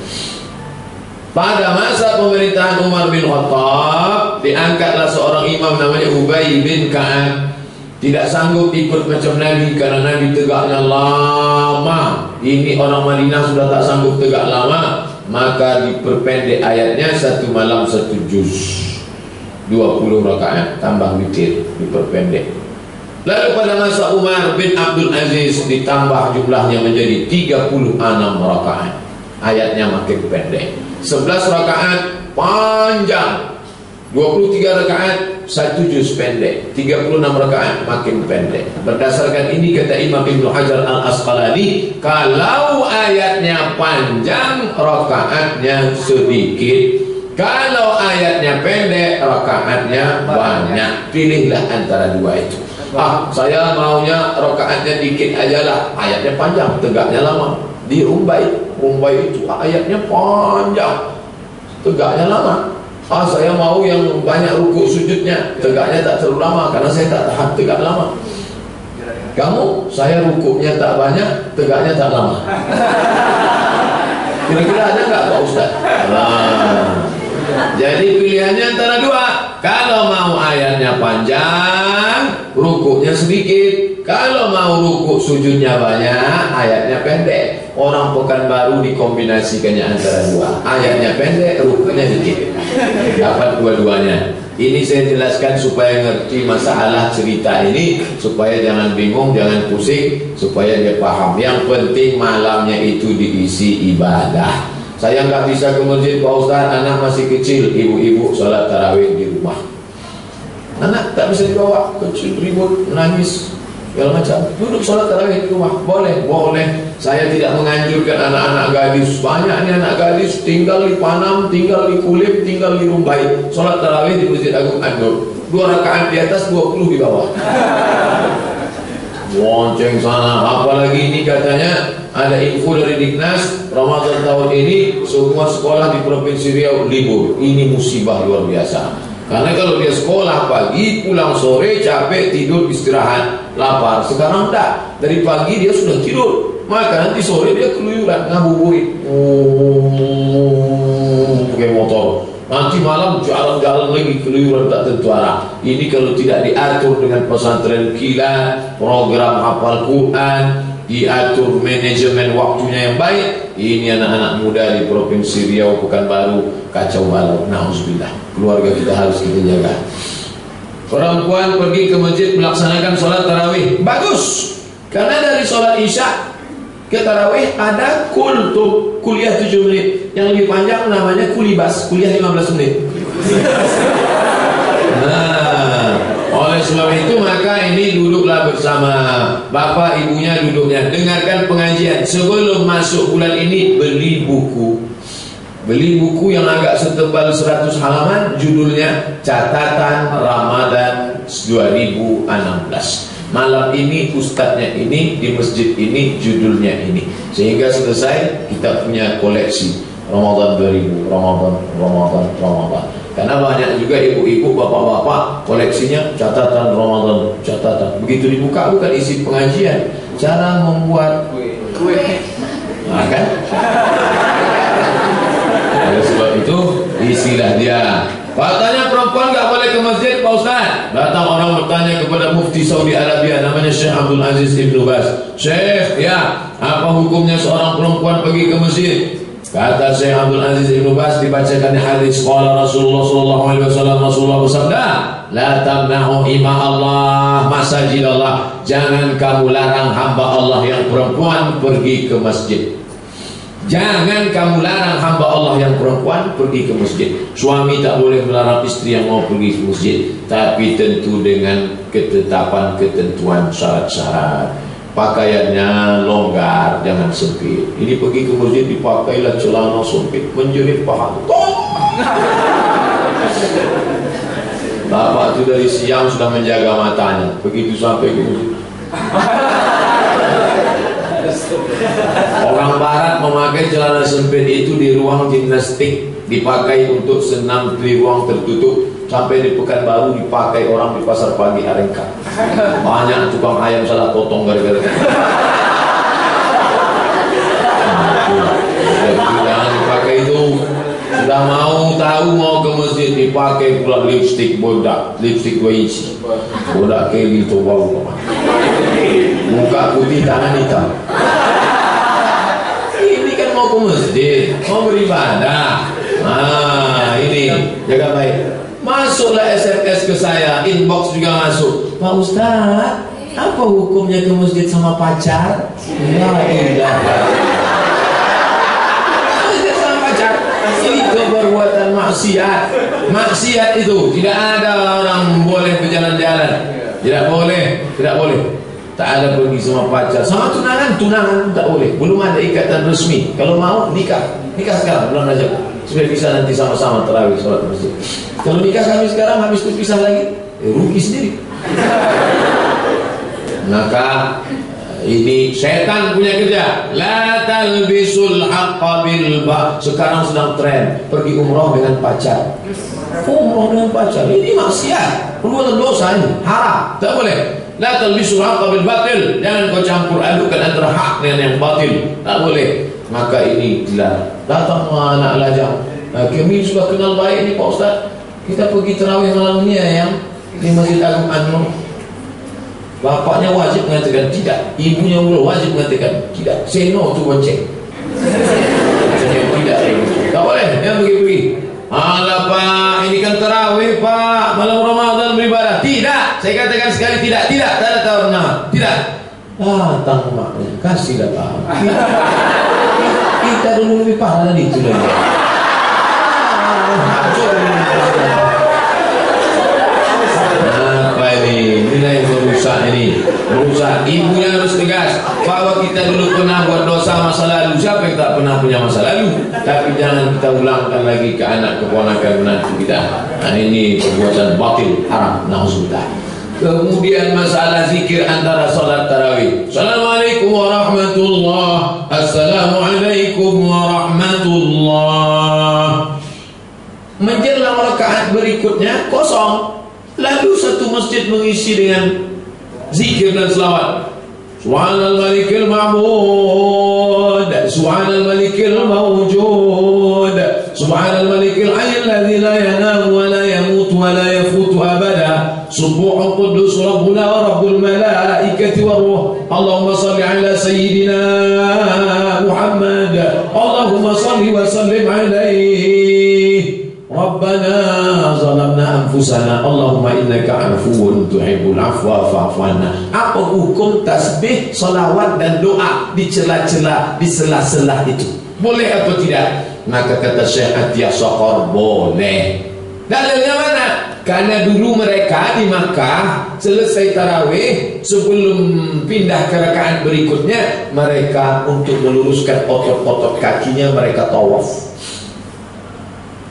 Pada masa pemerintahan Umar bin Khattab, diangkatlah seorang imam namanya Ubay bin Ka'ab. Tidak sanggup ikut macam Nabi karena Nabi tegaknya lama. Ini orang Madinah sudah tak sanggup tegak lama, maka diperpendek ayatnya 1 malam 1 juz. 20 rakaat tambah witir, diperpendek. Lalu pada masa Umar bin Abdul Aziz ditambah jumlahnya menjadi 36 rakaat. Ayatnya makin pendek. 11 rakaat panjang, 23 rakaat 1 juz pendek, 36 rakaat makin pendek. Berdasarkan ini kata Imam Ibnu Hajar Al-Asqalani, kalau ayatnya panjang rakaatnya sedikit, kalau ayatnya pendek rakaatnya banyak. Pilihlah antara dua itu. Saya maunya rakaatnya dikit aja lah, ayatnya panjang, tegaknya lama. Di Rumbai itu ayatnya panjang, tegaknya lama. Saya mau yang banyak rukuk sujudnya, tegaknya tak terlalu lama karena saya tak tahan tegak lama. Kamu, saya rukuknya tak banyak, tegaknya tak lama. Kira-kira ada nggak Pak Ustaz? Jadi pilihannya antara dua. Kalau mau ayatnya panjang, rukuknya sedikit. Kalau mau rukuk sujudnya banyak, ayatnya pendek. Orang Pekanbaru dikombinasikannya antara dua. Ayatnya pendek, rukuknya sedikit. Dapat dua-duanya. Ini saya jelaskan supaya ngerti masalah cerita ini, supaya jangan bingung, jangan pusing, supaya dia paham. Yang penting malamnya itu diisi ibadah. Saya nggak bisa ke masjid Pak Ustaz, anak masih kecil, ibu-ibu sholat tarawih di rumah. Anak tak bisa dibawa, kecil, ribut, menangis, segala macam. Duduk sholat tarawih di rumah, boleh. Saya tidak menganjurkan anak-anak gadis. Banyak nih anak gadis tinggal di Panam, tinggal di Kulim, tinggal di Rumbai. Sholat tarawih di Masjid Agung An-Nur. 2 rakaat di atas, 20 di bawah. Bonceng sana. Apalagi ini katanya ada info dari Dignas, Ramadan tahun ini semua sekolah di Provinsi Riau libur. Ini musibah luar biasa. Karena kalau dia sekolah pagi, pulang sore, capek, tidur, istirahat, lapar. Sekarang enggak. Dari pagi dia sudah tidur. Maka nanti sore dia keluyuran, ngabuburit. Pakai motor. Nanti malam jalan-jalan lagi keluyuran tak tentu arah. Ini kalau tidak diatur dengan pesantren kilat, program hafal Quran, diatur manajemen waktunya yang baik, ini anak-anak muda di Provinsi Riau, Pekanbaru, kacau balau. Nauzubillah. Keluarga kita harus kita jaga. Perempuan pergi ke masjid melaksanakan sholat tarawih, bagus. Karena dari sholat isya ke tarawih ada kultum, kuliah 7 menit. Yang lebih panjang namanya kulibas, kuliah 15 menit. Nah, oleh sebab itu maka ini duduklah bersama bapak ibunya, duduknya dengarkan pengajian. Sebelum masuk bulan ini beli buku. Beli buku yang agak setebal 100 halaman, judulnya Catatan Ramadan 2016. Malam ini ustadznya ini, di masjid ini judulnya ini. Sehingga selesai kita punya koleksi Ramadan 2000, Ramadan. Karena banyak juga ibu-ibu, bapak-bapak koleksinya catatan Ramadan, catatan. Begitu dibuka bukan isi pengajian, cara membuat kue. Nah, kan? Oleh sebab itu isilah dia. Katanya perempuan gak boleh ke masjid, Pak Ustaz. Datang orang bertanya kepada Mufti Saudi Arabia, namanya Syekh Abdul Aziz Ibn Baz. Syekh, ya, apa hukumnya seorang perempuan pergi ke masjid? Kata Syekh Abdul Aziz Ibn Baz, dibacakan hadis qala Rasulullah sallallahu alaihi wasallam, Rasulullah bersabda, la tamna'u ima Allah masajid Allah. Jangan kamu larang hamba Allah yang perempuan pergi ke masjid. Jangan kamu larang hamba Allah yang perempuan pergi ke masjid. Suami tak boleh melarang istri yang mau pergi ke masjid, tapi tentu dengan ketetapan, ketentuan, syarat-syarat. Pakaiannya longgar, jangan sempit. Ini pergi ke masjid dipakailah celana sempit, menjerit paha. Bapak itu dari siang sudah menjaga matanya. Begitu sampai ke masjid, orang barat memakai celana sempit itu di ruang gimnastik, dipakai untuk senam di ruang tertutup. Sampai di Pekanbaru dipakai orang di pasar pagi Arengka. Banyak tukang ayam salah potong gara-gara. Jangan dipakai itu. Sudah mau tahu mau ke masjid dipakai pula lipstick bodak, lipstick 2 inci. Bodak Kelly itu bau. Muka putih, tangan hitam. Ini kan mau ke masjid, mau beribadah. Ah, ini jaga baik. Masuklah SMS ke saya, inbox juga masuk. Pak Ustaz, apa hukumnya ke masjid sama pacar? La ilaha. Masjid sama pacar, itu perbuatan maksiat. Maksiat itu tidak ada orang boleh berjalan-jalan. Tidak boleh, tidak boleh. Tak ada pergi sama pacar, sama tunangan tak boleh. Belum ada ikatan resmi. Kalau mau nikah sekarang bulan Rajab, supaya bisa nanti sama-sama tarawih sholat masjid. Kalau nikah kami sekarang habis itu pisah lagi, rugi sendiri. Maka ini setan punya kerja. La talbisul haqqa bil ba. Sekarang sedang tren pergi umroh dengan pacar. Umroh dengan pacar ini maksiat, perbuatan dosa ini, haram, tak boleh. La talbisul haqqa bil batil. Jangan kau campur adukan antara hak dengan yang batil, tak boleh. Maka ini dilarang. Datang anak lajang. Kami sudah kenal baik ni Pak Ustaz. Kita pergi tarawih malam ni yang di Masjid Agung An-Nur. Bapaknya wajib mengatakan tidak, ibunya pula wajib mengatakan tidak. Say no to bonceng. Tidak, tak boleh. Yang pergi. Alah Pak, ini kan tarawih Pak, malam Ramadan beribadah. Tidak, saya katakan sekali tidak, tak ada tahu nama. Tidak. Datang maknya, kasihlah Pak. Kita dulu lebih parah dari itu lagi. Apa ini? Nilai merusak ini. Merusak. Ibunya harus tegas bahwa kita dulu pernah buat dosa. lagi ke anak keponakan menantu kita. Dan ini perbuatan batil, haram, na'udzubillah. Kemudian masalah zikir antara salat tarawih. Assalamualaikum warahmatullah. Assalamualaikum warahmatullah. Menjelang rakaat berikutnya kosong. Lalu satu masjid mengisi dengan zikir dan selawat. Subhanal malikil ma'bud, Subhanal malikil mawjud, Subhanal malikil hayyul ladzi la yanamu wa la yamutu wa la yafutu abada, Subuhun quddus rabbuna wa rabbul malaikati war ruh. Allahumma salli ala sayyidina Muhammad, Allahumma salli wa sallim alaihi. Rabbana zalamna anfusana, Allahumma innaka afuwun tuhibbul afwa fa'fu anna. Apa hukum tasbih, salawat dan doa di celah-celah, di sela-sela itu? Boleh atau tidak? Maka kata Syekh Atiyah Shaqar, boleh. Dalilnya mana? Karena dulu mereka di Makkah selesai tarawih, sebelum pindah ke rakaat berikutnya, mereka untuk meluruskan otot-otot kakinya mereka tawaf.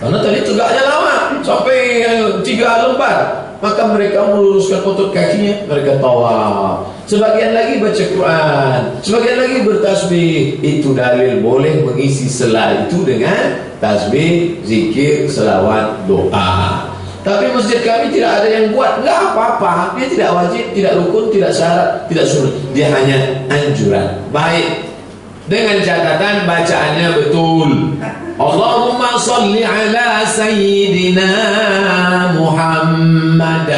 Karena tadi tegaknya lama sampai 3 lembar, maka mereka meluruskan otot kakinya, mereka tawaf. Sebagian lagi baca Quran, sebagian lagi bertasbih. Itu dalil boleh mengisi sela itu dengan tasbih, zikir, selawat, doa. Tapi masjid kami tidak ada yang buat, nggak apa-apa. Dia tidak wajib, tidak rukun, tidak syarat, tidak sunnah. Dia hanya anjuran. Baik, dengan catatan bacaannya betul. Allahumma salli ala sayyidina Muhammad,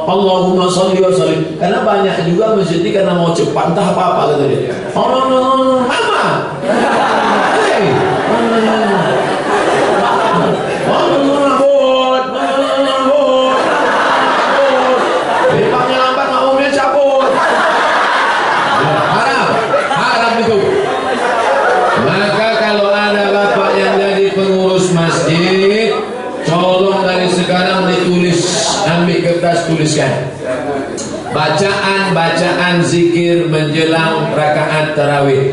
Allahumma salli wa sallim. Karena banyak juga masjid ini karena mau cepat, entah apa-apa kata dia. Mama, hey, Bebangnya lambat, makmumnya cabut. Haram itu. Maka kalau ada bapak yang jadi pengurus masjid, tolong dari sekarang ditulis, ambil kertas, tuliskan bacaan zikir menjelang rakaat tarawih.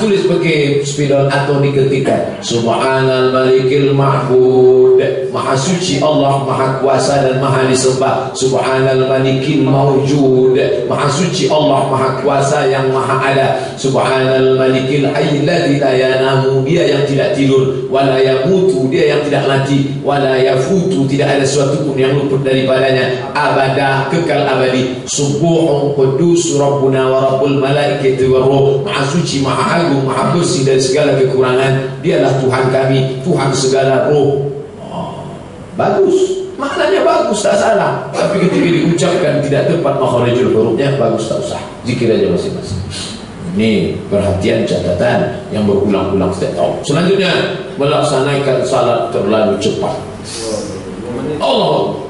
Tulis pakai spidol atau diketikkan. Subhanal malikil ma'bud, maha suci Allah, maha kuasa dan maha disembah. Subhanal malikil mawjud, maha suci Allah, maha kuasa yang maha ada. Subhanal malikil hayyul ladzi la yanamu, dia yang tidak tidur, wala yamutu, dia yang tidak mati, wala yafutu, tidak ada sesuatu pun yang luput daripadanya, abada, kekal abadi. Subuhun quddus rabbuna wa rabbul malaikati war ruh, maha suci, maha agung, maha bersih dari segala kekurangan. Dialah Tuhan kami, Tuhan segala roh. Bagus, maknanya bagus, tak salah. Tapi ketika diucapkan tidak tepat makharijul hurufnya, bagus tak usah. Zikir aja masing-masing. Ini perhatian, catatan yang berulang-ulang setiap tahun. Selanjutnya, melaksanakan salat terlalu cepat. Allah.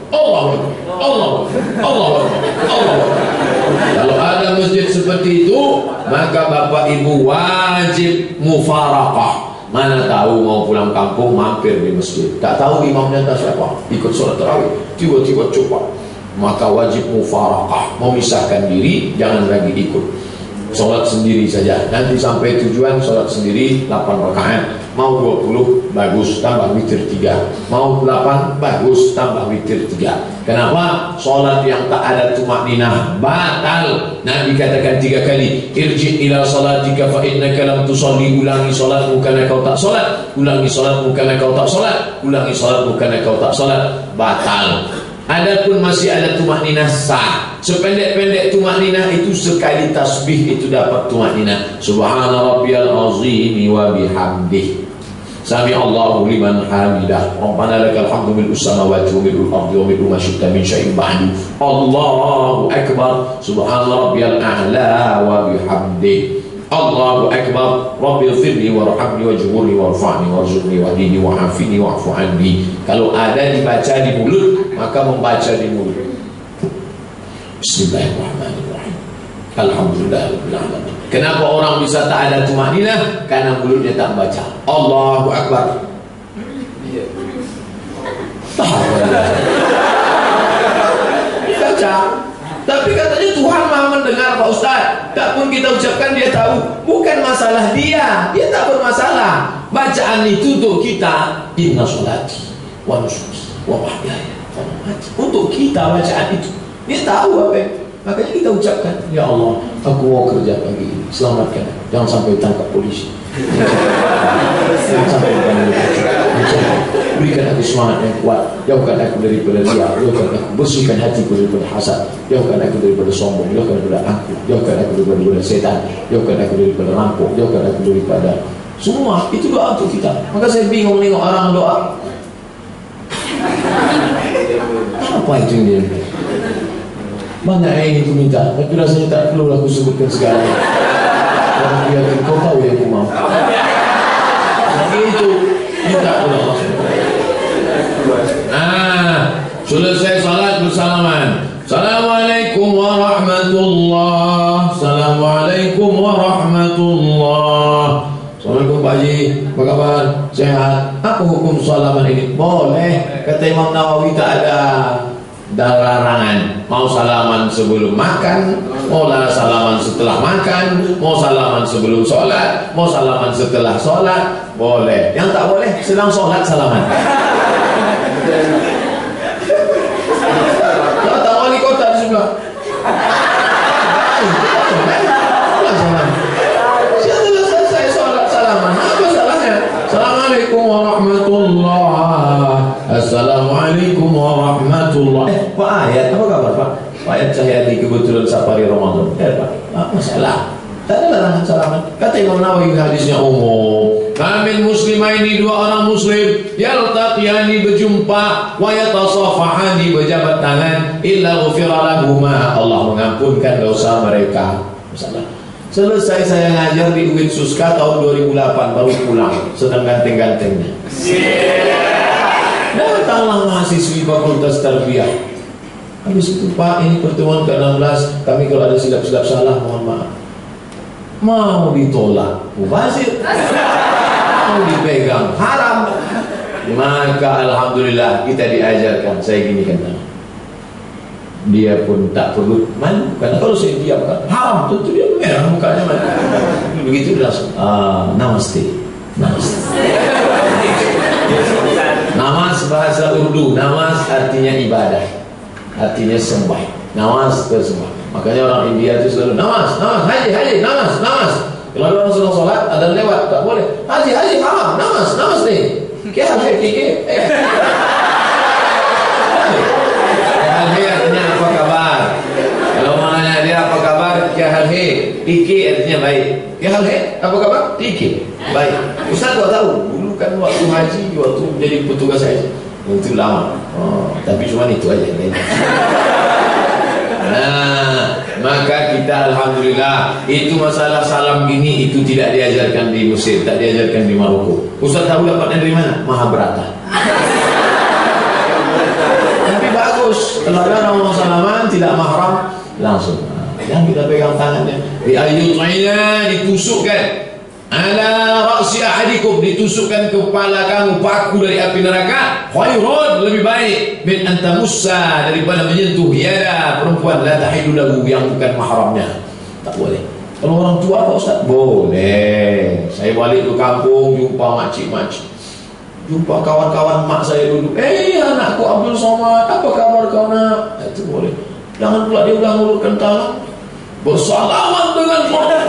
Kalau ada masjid seperti itu, maka bapak ibu wajib mufaraqah. Mana tahu mau pulang kampung mampir di masjid, tak tahu imamnya tak siapa, ikut sholat tarawih, tiba-tiba cepat, maka wajib mufaraqah, memisahkan diri, jangan lagi ikut. Sholat sendiri saja. Nanti sampai tujuan sholat sendiri 8 rakaat. Mau 20 bagus, tambah witir 3. Mau 8 bagus, tambah witir 3. Kenapa? Sholat yang tak ada tumakninah batal. Nabi katakan 3 kali, irji ila salatika fa innaka lam tusalli. Ulangi sholatmu karena kau tak sholat. Ulangi sholatmu karena kau tak sholat. Ulangi sholatmu karena kau tak sholat. Batal. Adapun masih ada tumakninah sah. Sependek-pendek tumakninah itu sekali tasbih itu dapat tumakninah. Subhana rabbiyal azim wa bihamdih. Sami Allahu liman hamidah. Rabbana lakal hamdu mil'us samawati wa mil'ul ardi wa mil'u ma syi'ta min syai'in ba'du. Allahu akbar. Subhana rabbiyal a'la wa bihamdih. Allahu akbar. Rabbil firli warhamni wajburni warfa'ni warzuqni wahdini wa'afini wa'fu anni. Kalau ada dibaca di mulut, maka membaca di mulut. Bismillahirrahmanirrahim. Alhamdulillahirabbil alamin. Kenapa orang bisa tak ada tumakninah? Karena mulutnya tak baca. Allahu akbar. Baca. Tapi katanya Tuhan Maha mendengar Pak Ustaz. Tak pun kita ucapkan dia tahu. Bukan masalah dia tak bermasalah. Bacaan itu untuk kita, inna sholati wa nusuki wa mahyaya wa mamati. Untuk kita bacaan itu. Dia tahu apa yang, makanya kita ucapkan, ya Allah, aku mau kerja pagi ini, selamatkan, jangan sampai tangkap polisi. Jangan sampai berikan aku semangat yang kuat, jauhkan aku daripada riya, jauhkan aku, bersihkan hatiku daripada hasad, jauhkan aku daripada sombong, jauhkan daripada angkuh, jauhkan aku daripada setan, jauhkan aku daripada rampok, jauhkan aku daripada semua. Itu doa untuk kita. Maka saya bingung tengok orang doa. Apa itu dia? Banyak yang itu minta, tapi rasanya tak perlu aku sebutkan segalanya. Karena dia kau tahu yang aku mau. Itu minta doa. Selesai salat bersalaman. Assalamualaikum warahmatullah. Assalamualaikum warahmatullah. Assalamualaikum Pak Haji, apa kabar? Sehat? Apa hukum salaman ini? Boleh. Kata Imam Nawawi tak ada larangan. Mau salaman sebelum makan, mau salaman setelah makan, mau salaman sebelum sholat, mau salaman setelah sholat, boleh. Yang tak boleh sedang sholat salaman. Kalau tak wali kota di sebelah, setelah selesai sholat salaman, apa salahnya? Assalamualaikum warahmatullah. Assalamualaikum warahmatullah. Pak Ayat, apa kabar Pak? Pak Ayat Cahyadi kebetulan safari Ramadan. Pak, masalah. Tak ada larangan salaman. Kata Imam Nawawi hadisnya umum. Kamil muslimah ini dua orang muslim, yaltaqiyani berjumpa, wa yatasafahani berjabat tangan, illa ghufira lahuma, Allah mengampunkan dosa mereka. Masalah. Selesai saya ngajar di UIN Suska tahun 2008 baru pulang, sedang ganteng-gantengnya. Datanglah mahasiswi Fakultas Tarbiyah. Habis itu Pak, ini pertemuan ke-16, kami kalau ada silap-silap salah mohon maaf. Mau ditolak mubazir, mau dipegang haram. Maka alhamdulillah kita diajarkan. Saya gini kan, dia pun tak perlu malu, karena kalau saya diam kan haram, tentu dia merah mukanya. Begitu langsung namaste. Namaste. Namas bahasa Urdu, namas artinya ibadah, artinya sembah. Namas bersembah. Makanya orang India itu selalu namas, haji, namas. Kalau orang sedang sholat, ada lewat, tak boleh. Haji, haram, namas nih. Kaya halhe, artinya apa kabar? Kalau mau nanya dia apa kabar, kaya halhe, artinya baik. Kaya halhe, apa kabar? Baik. Ustaz kau tahu, dulu kan waktu haji, waktu menjadi petugas haji, itu lama. Tapi cuma itu aja. Maka kita alhamdulillah, itu masalah salam gini itu tidak diajarkan di Mesir, tak diajarkan di Maroko. Ustaz tahu dapatnya dari mana? Mahabharata. Tapi bagus, kalau ada orang salaman tidak mahram langsung. Yang kita pegang tangannya, di ayutnya ditusukkan. Ala ra'si ahadikum, ditusukkan kepala kamu paku dari api neraka, khairun, lebih baik min antamussa, daripada menyentuh yada perempuan la tahillu lahu, yang bukan mahramnya. Tak boleh. Kalau orang tua Pak Ustaz, boleh. Saya balik ke kampung jumpa makcik-makcik, jumpa kawan-kawan mak saya dulu, anakku Abdul Somad, apa kabar kau nak? Itu boleh. Jangan pula dia udah ngulurkan tangan bersalaman dengan Somad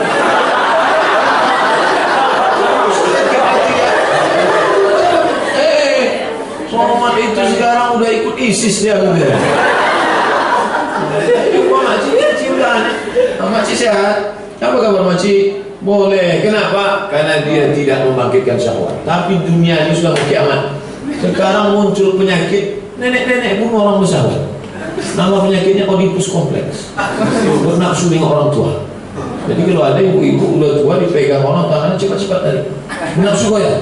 itu sekarang udah ikut ISIS dia. Jumpa makcik udah, makcik sehat. Apa kabar makcik? Boleh. Kenapa? Karena dia tidak membangkitkan syahwat. Tapi dunia ini sudah mau kiamat. Sekarang muncul penyakit nenek-nenek bunuh orang bersyahwat. Nama penyakitnya Oedipus kompleks. Bernafsu dengan orang tua. Jadi kalau ada ibu-ibu udah tua dipegang orang tangannya cepat-cepat tadi. Bernafsu ya.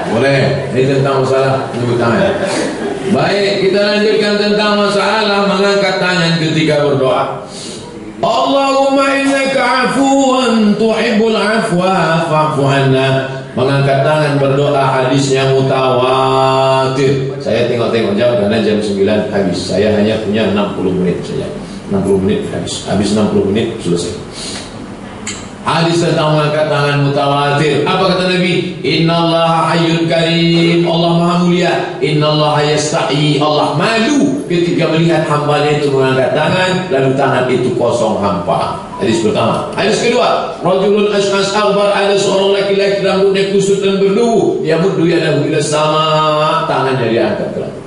Boleh. Ini tentang masalah menyebut tangan. Baik, kita lanjutkan tentang masalah mengangkat tangan ketika berdoa. Allahumma innaka afuwan tuhibbul afwa fa'fu anna. Mengangkat tangan berdoa hadisnya mutawatir. Saya tengok-tengok jam karena jam 9 habis. Saya hanya punya 60 menit saja. 60 menit habis. Habis 60 menit selesai. Hadis tentang mengangkat tangan mutawatir. Apa kata Nabi? Innallaha hayyun karim. Allah Maha Mulia. Innallaha yastahi. Allah malu ketika melihat hambanya itu mengangkat tangan lalu tangan itu kosong hampa. Hadis pertama. Hadis kedua, rajulun ash'as aghbar, ada seorang laki-laki rambutnya kusut dan berdebu, yamuddu yadahu ila sama, tangannya diangkat ke langit.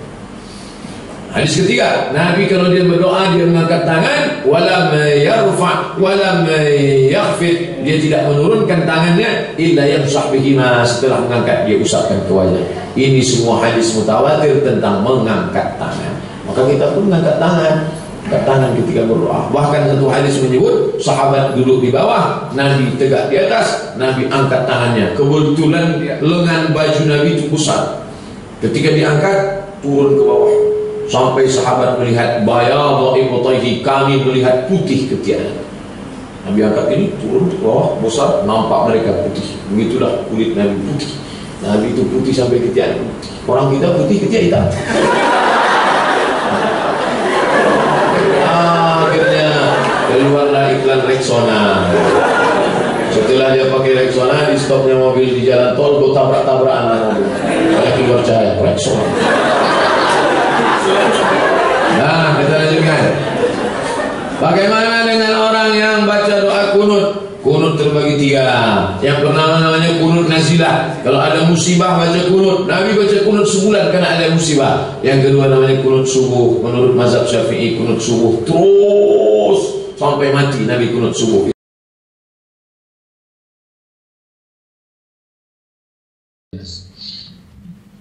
Hadis ketiga, Nabi kalau dia berdoa dia mengangkat tangan, wala yarfa wala yakhfid, dia tidak menurunkan tangannya illa yamsah bihima, setelah mengangkat dia usapkan ke wajah. Ini semua hadis mutawatir tentang mengangkat tangan. Maka kita pun mengangkat tangan, angkat tangan ketika berdoa. Bahkan satu hadis menyebut sahabat duduk di bawah, Nabi tegak di atas, Nabi angkat tangannya. Kebetulan lengan baju Nabi itu besar. Ketika diangkat turun ke bawah. Sampai sahabat melihat bayadha ibtayhi, kami melihat putih ketiaknya. Nabi angkat ini turun ke bawah besar, nampak mereka putih. Begitulah kulit Nabi putih. Nabi itu putih sampai ketiaknya. Orang kita putih ketiak hitam. Akhirnya keluarlah iklan Rexona. Setelah dia pakai Rexona, di stopnya mobil di jalan tol, gue tabrak-tabrakan mobil. Saya keluar cahaya Rexona. Nah, kita lanjutkan. Bagaimana dengan orang yang baca doa kunut? Kunut terbagi 3. Yang pertama namanya kunut nazilah. Kalau ada musibah baca kunut. Nabi baca kunut sebulan karena ada musibah. Yang kedua namanya kunut subuh. Menurut mazhab Syafi'i kunut subuh terus sampai mati Nabi kunut subuh.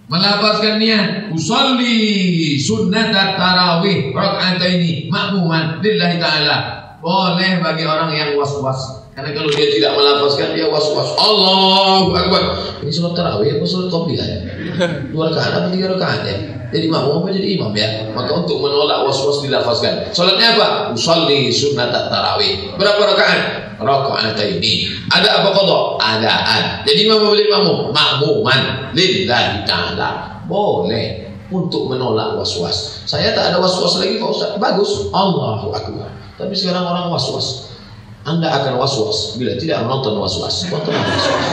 Melafazkan niat usolli sunnat tarawih raka'ataini makmuman lillahi ta'ala. Boleh bagi orang yang was-was. Karena kalau dia tidak melafazkan dia was-was. Allahu Akbar. Ini salat tarawih apa salat qobliyah ya? 2 rakaat atau 3 rakaat ya? Jadi makmum apa jadi imam ya? Maka untuk menolak was-was dilafazkan. Salatnya apa? Usolli sunnat tarawih. Berapa rakaat? Raka'ataini. Ada apa qadha? Adaan. Jadi imam boleh makmum? Makmuman lillahi ta'ala. Boleh untuk menolak was-was. Saya tak ada was-was lagi Pak Ustaz. Bagus. Allahu Akbar. Tapi sekarang orang was-was. Anda akan was-was bila tidak menonton was-was. Tontonlah was-was.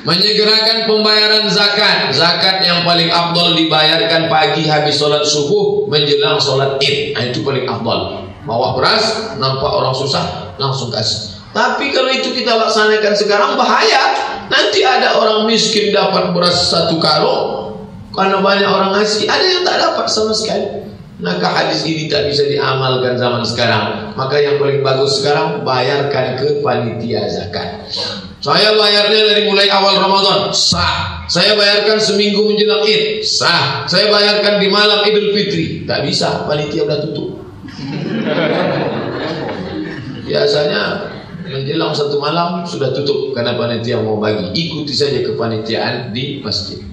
Menyegerakan pembayaran zakat. Zakat yang paling afdal dibayarkan pagi habis solat subuh menjelang solat Id. Itu paling afdal. Bawa beras, nampak orang susah, langsung kasih. Tapi kalau itu kita laksanakan sekarang bahaya. Nanti ada orang miskin dapat beras 1 karung karena banyak orang ngasih. Ada yang tak dapat sama sekali. Maka hadis ini tak bisa diamalkan zaman sekarang. Maka yang paling bagus sekarang bayarkan ke panitia zakat. Saya bayarnya dari mulai awal Ramadan, sah. Saya bayarkan seminggu menjelang Id, sah. Saya bayarkan di malam Idul Fitri, tak bisa, panitia sudah tutup. Biasanya menjelang 1 malam sudah tutup karena panitia mau bagi. Ikuti saja kepanitiaan di masjid.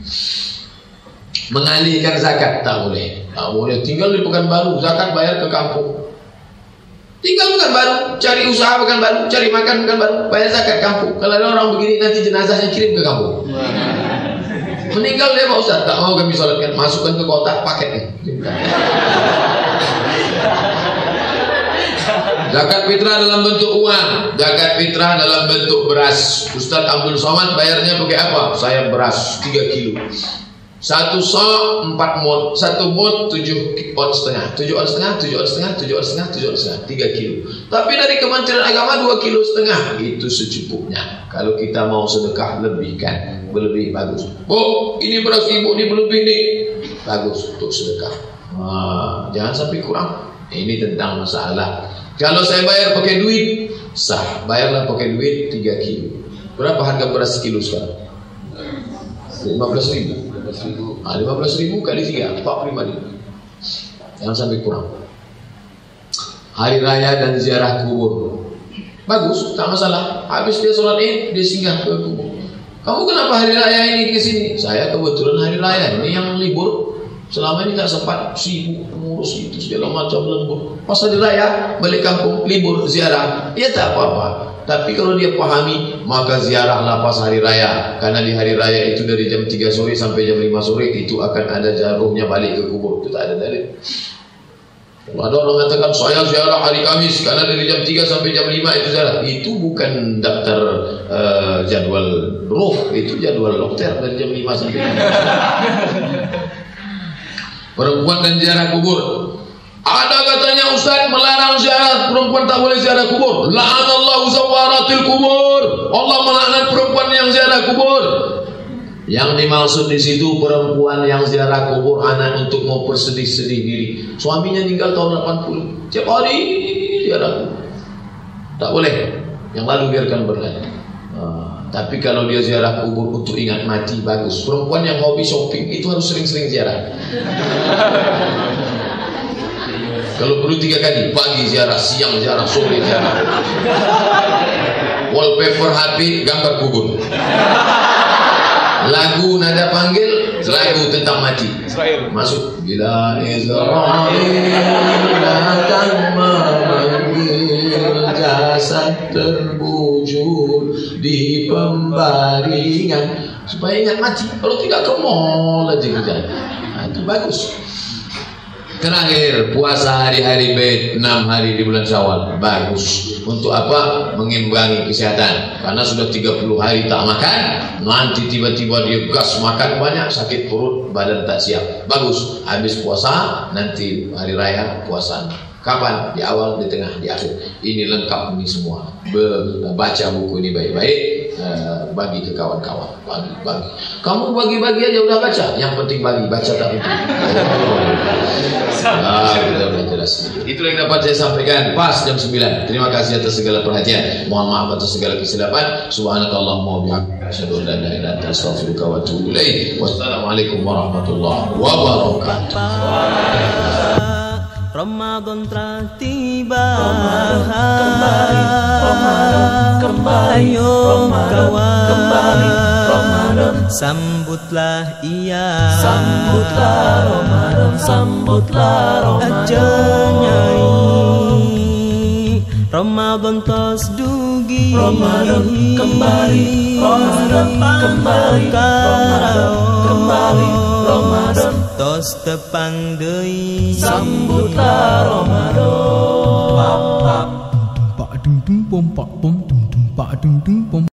Mengalihkan zakat tak boleh. Tak boleh tinggal di Pekanbaru, zakat bayar ke kampung. Tinggal Pekanbaru, cari usaha Pekanbaru, cari makan Pekanbaru, bayar zakat kampung. Kalau ada orang begini nanti jenazahnya kirim ke kampung. Meninggal dia Pak Ustaz, tak mau kami sholatkan, masukkan ke kotak paketnya. Zakat fitrah dalam bentuk uang, zakat fitrah dalam bentuk beras. Ustaz Abdul Somad bayarnya pakai apa? Saya beras 3 kilo. 1 sok 4 mod, 1 mod 7 on setengah, 7 on setengah, 7 on setengah, 7 on setengah, 7 on setengah, 3 kilo. Tapi dari Kementerian Agama 2 kilo setengah, itu secukupnya. Kalau kita mau sedekah lebihkan, berlebih bagus. Oh, ini beras ibu ini berlebih nih, bagus untuk sedekah. Jangan sampai kurang. Ini tentang masalah. Kalau saya bayar pakai duit, sah. Bayarlah pakai duit 3 kilo. Berapa harga beras sekilo sekarang? 15.000. 15.000 kali 3, 45.000. Jangan sampai kurang. Hari raya dan ziarah kubur, bagus, tak masalah. Habis dia sholat Id, dia singgah ke kubur. Kamu kenapa hari raya ini ke sini? Saya kebetulan hari raya ini yang libur. Selama ini tak sempat, sibuk mengurus itu segala macam lembur. Pas hari raya balik kampung, libur, ziarah, ya tak apa-apa. Tapi kalau dia pahami, maka ziarahlah pas hari raya. Karena di hari raya itu dari jam 3 sore sampai jam 5 sore itu akan ada jaruhnya balik ke kubur. Itu tak ada dalil. Kalau ada orang mengatakan saya ziarah hari Kamis karena dari jam 3 sampai jam 5 itu ziarah, itu bukan daftar jadwal ruh, itu jadwal dokter dari jam 5 sampai 5. Perempuan dan ziarah kubur. Ada katanya Ustaz melarang ziarah, perempuan tak boleh ziarah kubur. La'anallahu zawaratil kubur. Allah melaknat perempuan yang ziarah kubur. Yang dimaksud di situ perempuan yang ziarah kubur anak untuk mempersedih-sedih diri. Suaminya meninggal tahun 80, tiap hari ziarah kubur. Tak boleh. Yang lalu biarkan berlalu. Tapi kalau dia ziarah kubur untuk ingat mati, bagus. Perempuan yang hobi shopping itu harus sering-sering ziarah. Kalau perlu 3 kali, pagi ziarah, siang ziarah, sore ziarah. Wallpaper HP gambar kubur. Lagu nada panggil, lagu tentang mati. Masuk. Bila Israel datang memanggil, jasad terbujur di pembaringan, supaya ingat mati. Kalau tidak ke mall aja kerja. Itu bagus. Terakhir, puasa hari-hari bed 6 hari di bulan Syawal, bagus. Untuk apa? Mengimbangi kesehatan. Karena sudah 30 hari tak makan, nanti tiba-tiba dia gas makan banyak, sakit perut, badan tak siap. Bagus. Habis puasa, nanti hari raya puasa. Kapan? Di awal, di tengah, di akhir. Ini lengkap ini semua. Baca buku ini baik-baik, bagi ke kawan-kawan. Bagi. Kamu bagi-bagi aja udah baca. Yang penting bagi, baca tak penting. Kita udah jelas. Itulah yang dapat saya sampaikan pas jam 9. Terima kasih atas segala perhatian. Mohon maaf atas segala kesilapan. Subhanakallahumma wa bihamdika, asyhadu an la ilaha illa anta, astaghfiruka wa atubu ilaik. Wassalamualaikum warahmatullahi wabarakatuh. Ramadan telah tiba, kembali, ayo kawan, kembali Ramadan, sambutlah ia, sambutlah Ramadan, sambutlah Ramadan. Ajanyai Ramadan tos dugi, Ramadan kembali, Ramadan kembali, Ramadan kembali, Ramadan tos tepang deui, sambutlah Ramadan. Pak dung dung pom pak pom dung dung pak dung dung pom.